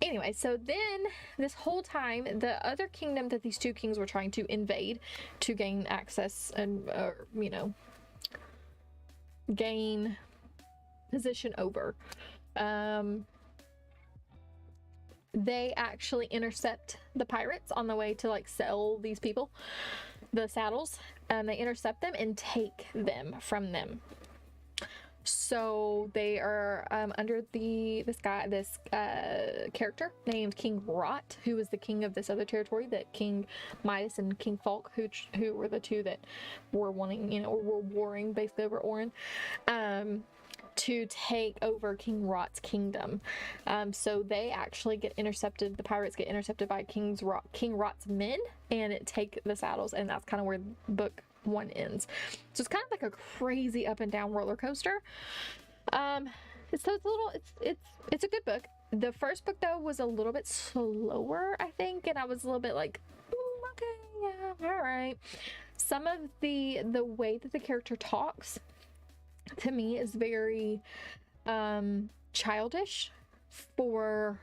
anyway, so then this whole time, the other kingdom that these two kings were trying to invade to gain access and gain position over, they actually intercept the pirates on the way to like sell these people the saddles, and they intercept them and take them from them. So they are under this character named King Rot, who was the king of this other territory that King Midas and King Falk, who were the two that were wanting, or were warring basically over Orin, to take over King Rot's kingdom. So they actually get intercepted. The pirates get intercepted by King Rot's men and take the saddles, and that's kind of where book 1 ends. So it's kind of like a crazy up and down roller coaster. It's a good book. The first book though was a little bit slower, I think, and I was a little bit like, okay, yeah, all right. Some of the way that the character talks to me is very childish for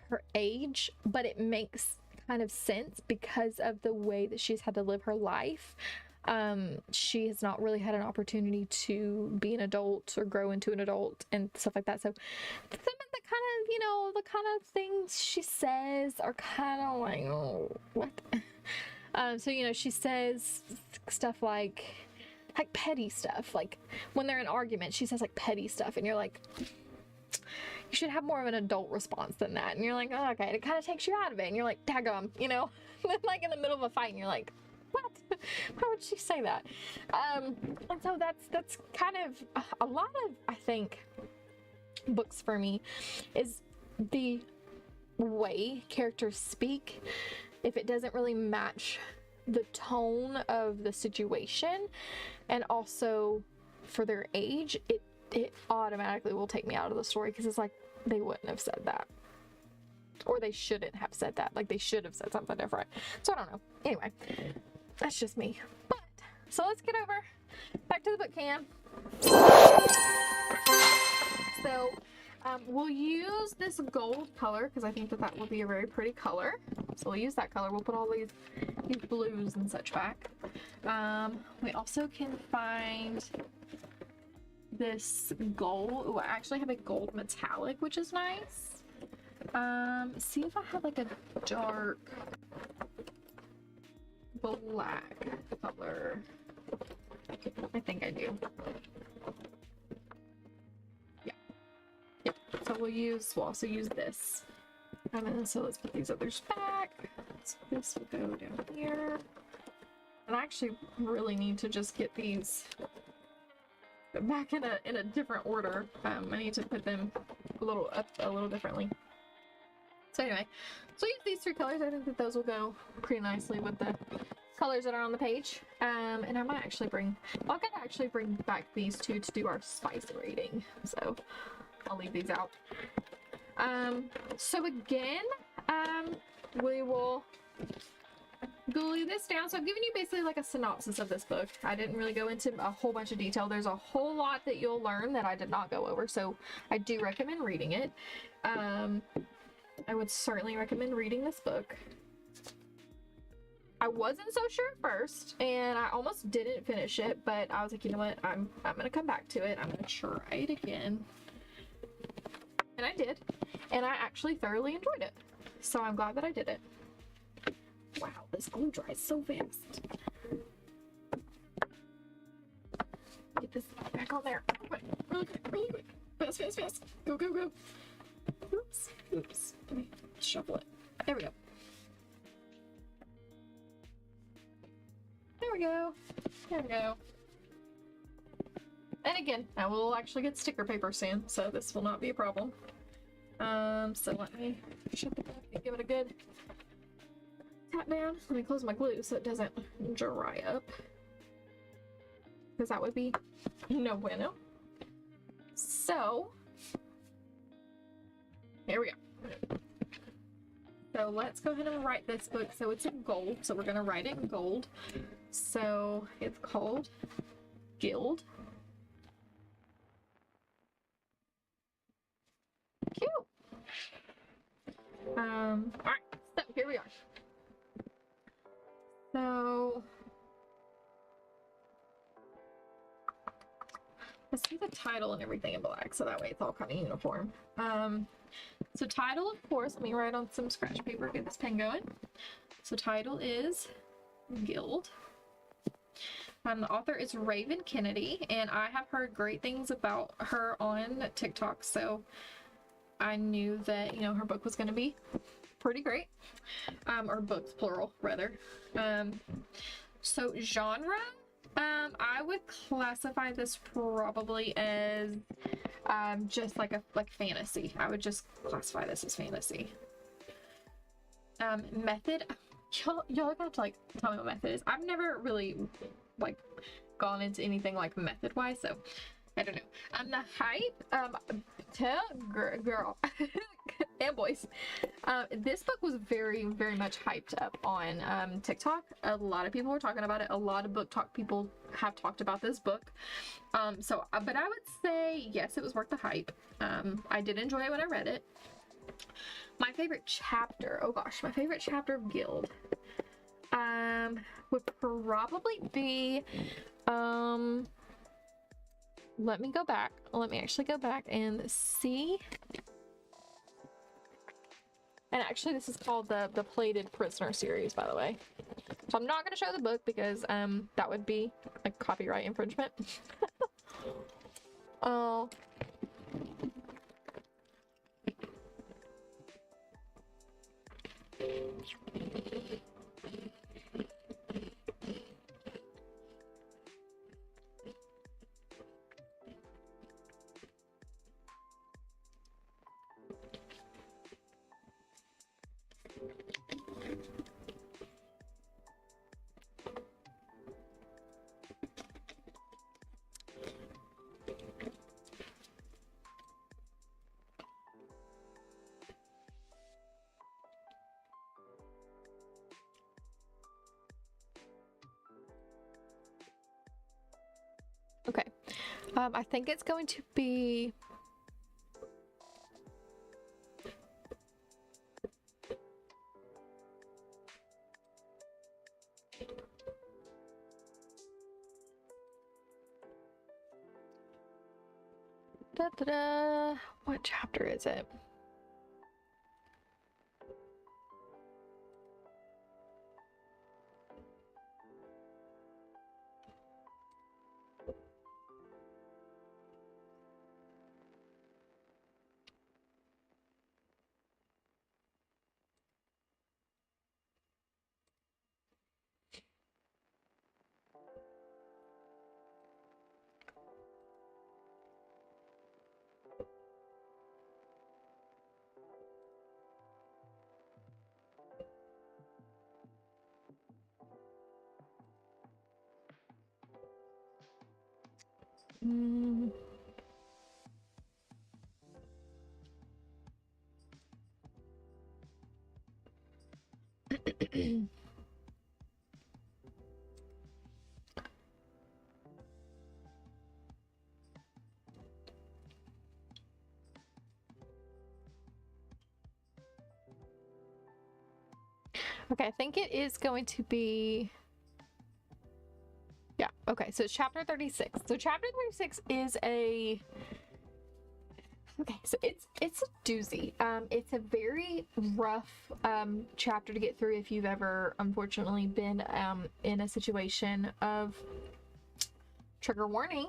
her age, but it makes kind of sense because of the way that she's had to live her life. She has not really had an opportunity to be an adult or grow into an adult and stuff like that. So some of the kind of things she says are kind of like, oh, what? So she says stuff like petty stuff. Like when they're in argument, she says like petty stuff, and you're like, you should have more of an adult response than that. And you're like, oh, okay. And it kind of takes you out of it, and you're like, daggum, like in the middle of a fight, and you're like, what? Why would she say that? And so that's kind of a lot of, I think, books for me is the way characters speak. If it doesn't really match the tone of the situation, and also for their age, it automatically will take me out of the story, because it's like they wouldn't have said that, or they shouldn't have said that. Like they should have said something different. So I don't know. Anyway, that's just me. But so let's get over back to the book cam. So we'll use this gold color because I think that will be a very pretty color. So we'll use that color. We'll put all these blues and such back. We also can find this gold. Oh, I actually have a gold metallic, which is nice. See if I have like a dark black color. I think I do. Yeah. So we'll also use this. So let's put these others back. So this will go down here. And I actually really need to just get these back in a different order. I need to put them a little differently. So anyway, so use these 3 colors. I think that those will go pretty nicely with the colors that are on the page. And I might actually I'm gonna bring back these 2 to do our spice rating. So I'll leave these out. So again, we will glue this down. So I've given you basically like a synopsis of this book. I didn't really go into a whole bunch of detail. There's a whole lot that you'll learn that I did not go over, so I do recommend reading it. I would certainly recommend reading this book. I wasn't so sure at first, and I almost didn't finish it, but I was like, you know what, I'm gonna come back to it. I'm gonna try it again. And I did, and I actually thoroughly enjoyed it. So I'm glad that I did it. Wow, this glue dries so fast. Get this back on there. Really quick, really quick. Fast, fast, fast. Go, go, go. Oops, oops. Let me shuffle it. There we go. There we go. There we go. And again, I will actually get sticker paper soon, so this will not be a problem. So let me shut the book and give it a good tap down. Let me close my glue so it doesn't dry up, because that would be no bueno. So here we go. So let's go ahead and write this book. So it's in gold, so we're gonna write it in gold. So it's called Guild. Cute. Alright, so here we are. So let's do the title and everything in black, so that way it's all kind of uniform. So title, of course, let me write on some scratch paper, get this pen going. So title is Guild. The author is Raven Kennedy, and I have heard great things about her on TikTok, so I knew that, you know, her book was going to be pretty great. Or books, plural, rather. So genre, I would classify this probably as just like fantasy. I would just classify this as fantasy. Method, y'all are gonna have to like tell me what method is. I've never really like gone into anything like method wise, so I don't know. The hype, tell girl and boys, this book was very, very much hyped up on TikTok. A lot of people were talking about it. A lot of book talk people have talked about this book. But I would say yes, it was worth the hype. I did enjoy it when I read it. My favorite chapter, oh gosh, my favorite chapter of Guild would probably be let me go back. Let me actually go back and see. And actually, this is called the Plated Prisoner series, by the way. So I'm not going to show the book because that would be a copyright infringement. Oh. Okay. I think it's going to be what chapter is it? Mm. Okay, I think it is going to be... Yeah, okay, so it's chapter 36. So chapter 36 is a... Okay, so it's a doozy. It's a very rough chapter to get through if you've ever, unfortunately, been in a situation of trigger warning,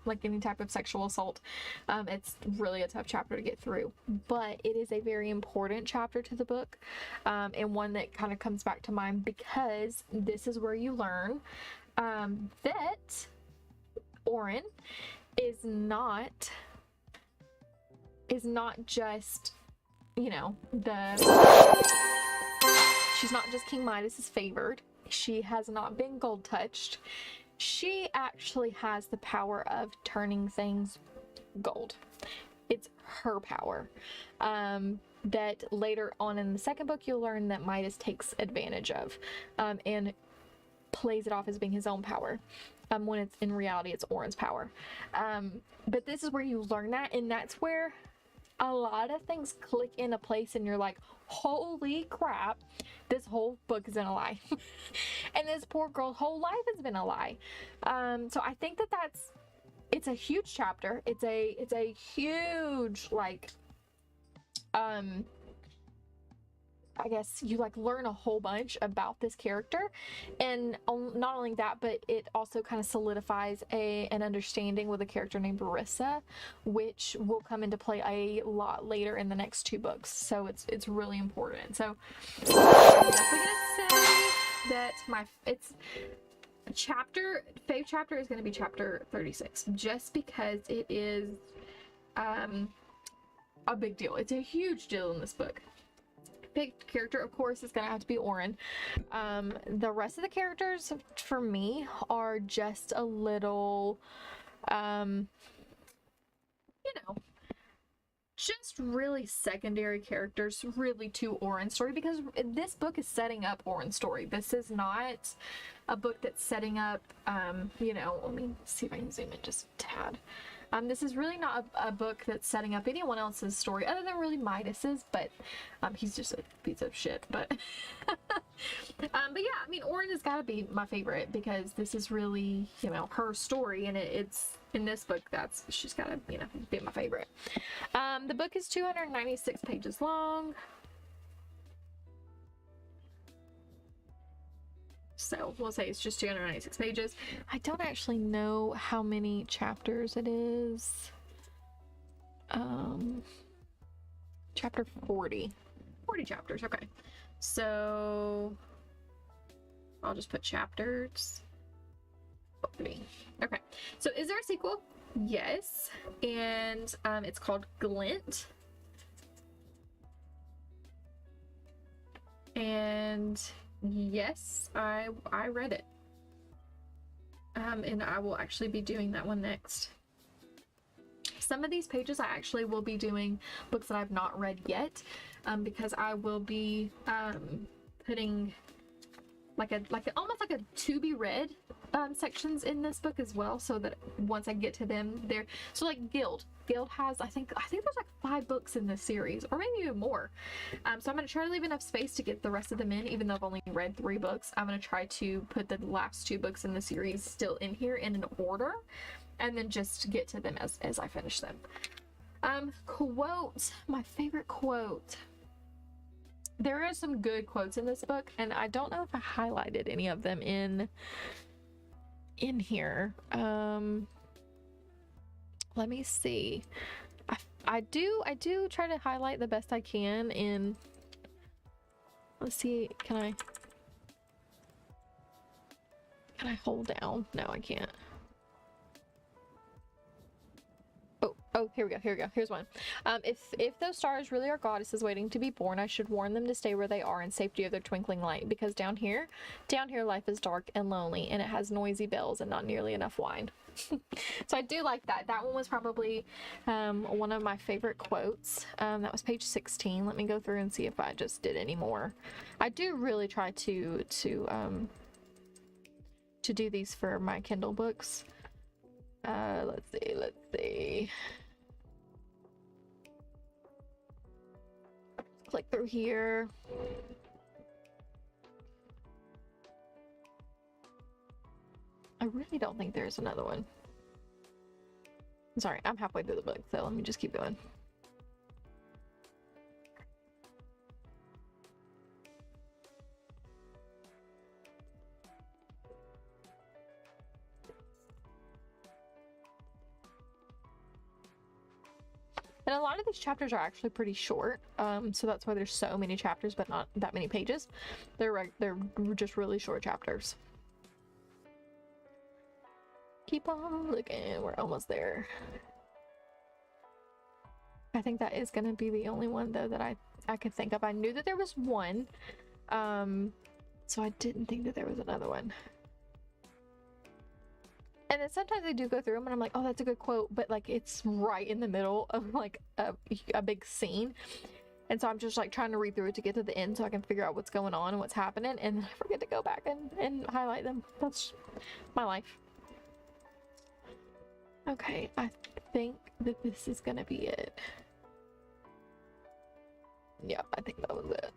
like any type of sexual assault. It's really a tough chapter to get through, but it is a very important chapter to the book, and one that kind of comes back to mind because this is where you learn that Oren is not just, you know, she's not just King Midas's favored. She has not been gold touched. She actually has the power of turning things gold. It's her power. That later on in the second book, you'll learn that Midas takes advantage of, and plays it off as being his own power. When it's in reality, it's Oren's power. But this is where you learn that, and that's where a lot of things click into place, and you're like, holy crap, this whole book is in a lie. And this poor girl's whole life has been a lie. So I think it's a huge chapter. It's a huge, like, I guess you like learn a whole bunch about this character, and not only that, but it also kind of solidifies an understanding with a character named Barissa, which will come into play a lot later in the next two books. So it's really important. So I'm definitely gonna say that fave chapter is going to be chapter 36, just because it is a big deal. It's a huge deal in this book. Big character, of course, is gonna have to be Oren. The rest of the characters for me are just a little, just really secondary characters, really to Oren's story, because this book is setting up Oren's story. This is not a book that's setting up, let me see if I can zoom in just a tad. This is really not a book that's setting up anyone else's story other than really Midas's, but he's just a piece of shit. But but yeah, I mean, Oren has got to be my favorite because this is really, her story, and it's in this book she's got to, be my favorite. The book is 296 pages long. So we'll say it's just 296 pages. I don't actually know how many chapters it is. Chapter 40. 40 chapters, okay. So I'll just put chapters 40. Okay. So is there a sequel? Yes. And it's called Glint. And yes, I read it. And I will actually be doing that one next. Some of these pages I actually will be doing books that I've not read yet, because I will be putting almost like a to be read sections in this book as well, so that once I get to them, they're so like Guild has I think there's like 5 books in this series, or maybe even more. So I'm going to try to leave enough space to get the rest of them in, even though I've only read 3 books. I'm going to try to put the last 2 books in the series still in here in an order, and then just get to them as I finish them. Quote, my favorite quote. There are some good quotes in this book, and I don't know if I highlighted any of them in here. Let me see. I do try to highlight the best I can in, let's see, can I hold down? No, I can't. Oh, here we go. Here's one. If those stars really are goddesses waiting to be born, I should warn them to stay where they are in safety of their twinkling light, because down here life is dark and lonely, and it has noisy bells and not nearly enough wine. So I do like that. That one was probably one of my favorite quotes. That was page 16. Let me go through and see if I just did any more. I do really try to do these for my Kindle books. Let's see. Click through here. I really don't think there's another one. Sorry, I'm halfway through the book, so let me just keep going. And a lot of these chapters are actually pretty short, so that's why there's so many chapters, but not that many pages. They're just really short chapters. Keep on looking. We're almost there. I think that is gonna be the only one though that I could think of. I knew that there was one, so I didn't think that there was another one. And then sometimes I do go through them and I'm like, oh, that's a good quote, but like it's right in the middle of like a big scene. And so I'm just like trying to read through it to get to the end so I can figure out what's going on and what's happening, and I forget to go back and highlight them. That's my life. Okay, I think that this is gonna be it. Yeah, I think that was it.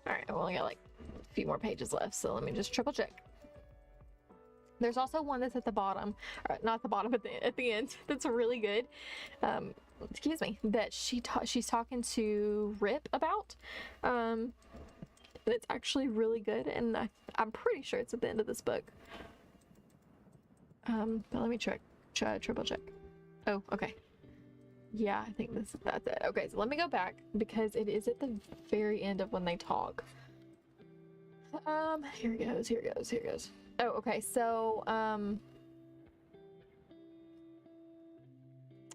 Alright, I've only got like a few more pages left, so let me just triple check. There's also one that's at the bottom, or not the bottom, at the end, that's really good. Excuse me, that she's talking to Rip about. It's actually really good, and I'm pretty sure it's at the end of this book. But let me triple check. Oh, okay. Yeah, I think that's it. Okay, so let me go back because it is at the very end of when they talk. Here it goes. Oh, okay, so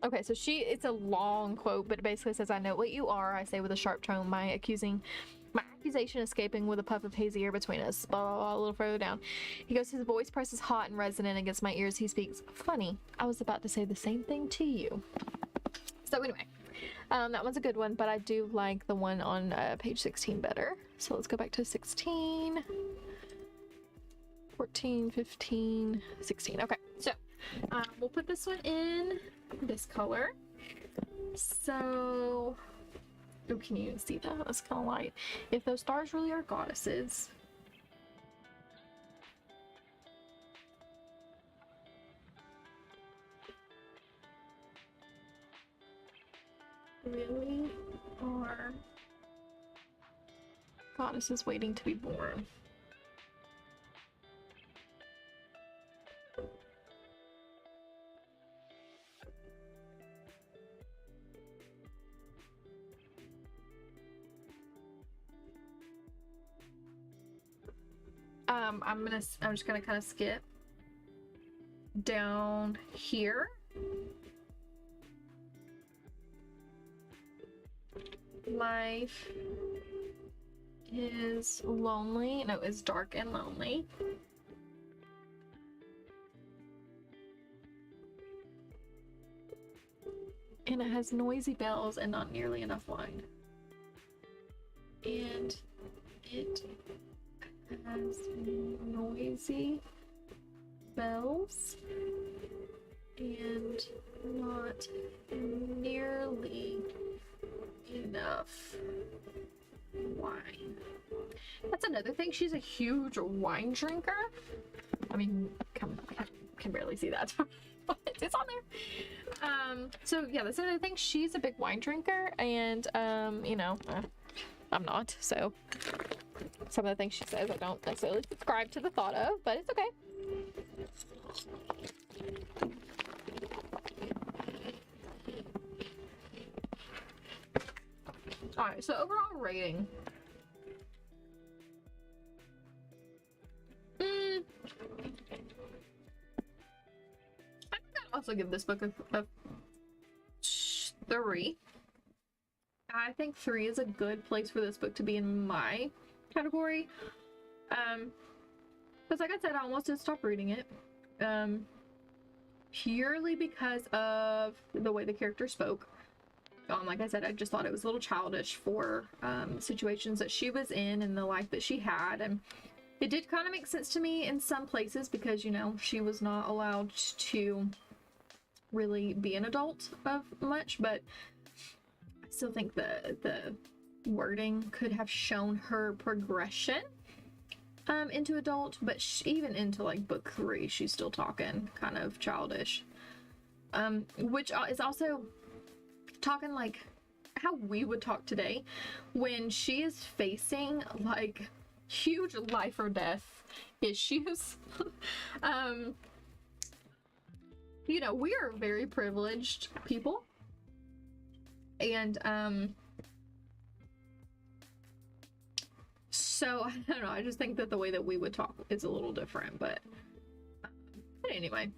okay, so it's a long quote, but it basically says, "I know what you are, I say with a sharp tone, my accusation escaping with a puff of hazy air between us." Blah, blah, blah, a little further down. He goes, his voice presses hot and resonant against my ears. He speaks, "Funny, I was about to say the same thing to you." So anyway, that one's a good one, but I do like the one on page 16 better. So let's go back to 16, 14, 15, 16. Okay, so we'll put this one in this color. So, oh, can you see that? That's kind of light. If those stars really are goddesses. Really are goddesses waiting to be born. I'm just gonna kind of skip down here. Life is lonely. No, is dark and lonely. And it has noisy bells and not nearly enough wine. And it has noisy bells and not nearly enough wine. That's another thing. She's a huge wine drinker. I mean, can barely see that, but it's on there. So yeah, that's another thing. She's a big wine drinker, and you know, I'm not. So some of the things she says I don't necessarily subscribe to the thought of, but it's okay. Alright, so overall rating. I think I'd also give this book a 3. I think 3 is a good place for this book to be in my category. Because like I said, I almost did stop reading it. Purely because of the way the character spoke. Like I said, I just thought it was a little childish for situations that she was in and the life that she had. And it did kind of make sense to me in some places because, you know, she was not allowed to really be an adult of much, but I still think the wording could have shown her progression into adult, but even into like book 3, she's still talking kind of childish, which is also talking like how we would talk today when she is facing like huge life or death issues. You know, we are very privileged people, and so I don't know, I just think that the way that we would talk is a little different, but anyway.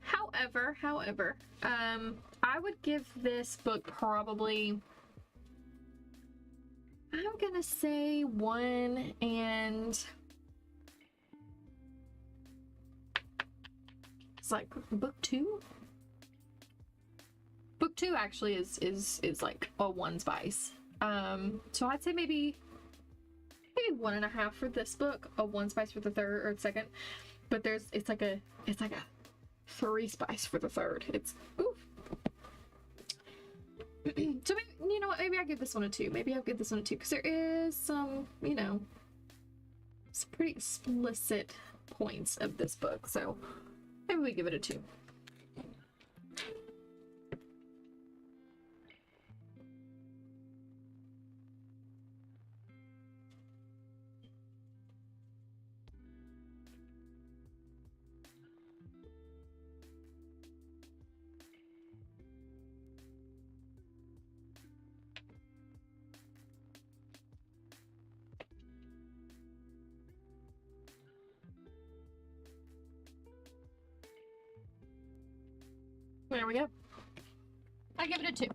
However, I would give this book probably, I'm gonna say 1 and it's like book 2. Book 2 actually is like a 1 spice. So I'd say maybe 1.5 for this book, a 1 spice for the third or second. But it's like a 3 spice for the third. It's oof. So maybe, you know what? Maybe I give this one a 2. Maybe I'll give this one a 2 because there is some, you know, some pretty explicit points of this book. So maybe we give it a 2. There we go. I give it a 2.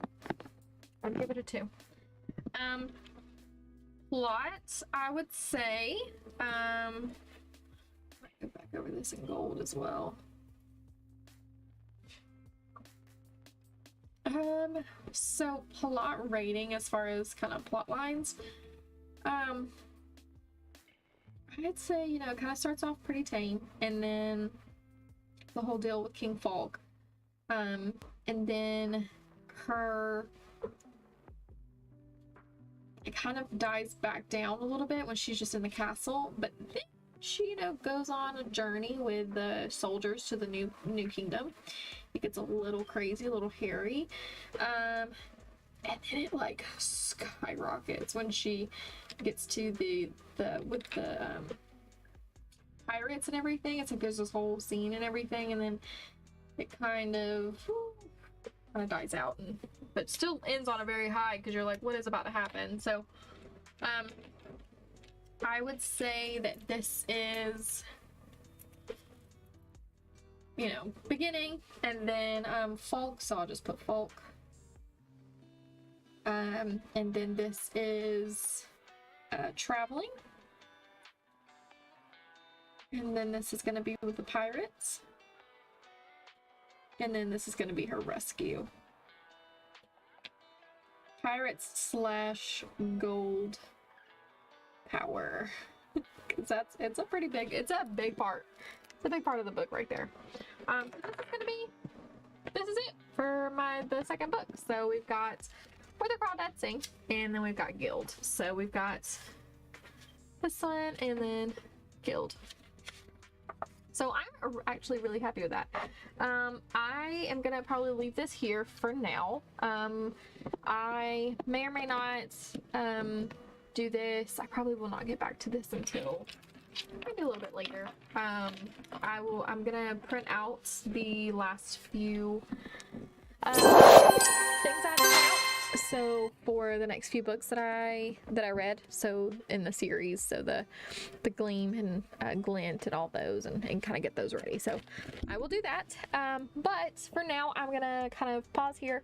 I'd give it a 2. Plot, I would say, I might go back over this in gold as well. So plot rating as far as kind of plot lines, I'd say, you know, it kind of starts off pretty tame, and then the whole deal with King Falk. And then it kind of dies back down a little bit when she's just in the castle, but then she, you know, goes on a journey with the soldiers to the new kingdom. It gets a little crazy, a little hairy, and then it like skyrockets when she gets to the pirates and everything. It's like there's this whole scene and everything, and then it kind of dies out, but still ends on a very high because you're like, what is about to happen? So I would say that this is, you know, beginning, and then Falk, so I'll just put Falk, and then this is traveling, and then this is going to be with the pirates. And then this is going to be her rescue. Pirates / gold power. Because it's a pretty big, it's a big part. It's a big part of the book right there. This is it for the second book. So we've got Where the Crawdads Sing, and then we've got Guild. So we've got this one, and then Guild. So I'm actually really happy with that. I am gonna probably leave this here for now. I may or may not do this. I probably will not get back to this until maybe a little bit later. I'm gonna print out the last few things I print out. So for the next few books that I read, so in the series, so the Gleam and Glint and all those, and kind of get those ready. So I will do that. But for now, I'm gonna kind of pause here,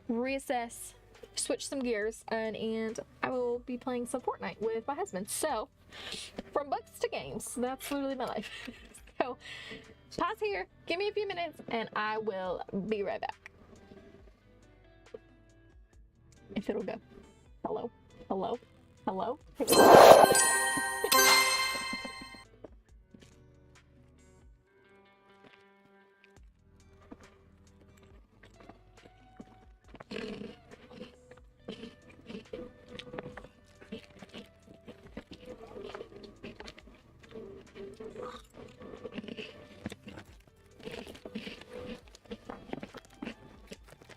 reassess, switch some gears, and I will be playing some Fortnite with my husband. So from books to games, that's literally my life. So pause here, give me a few minutes, and I will be right back. If it'll go. Hello? Hello? Hello?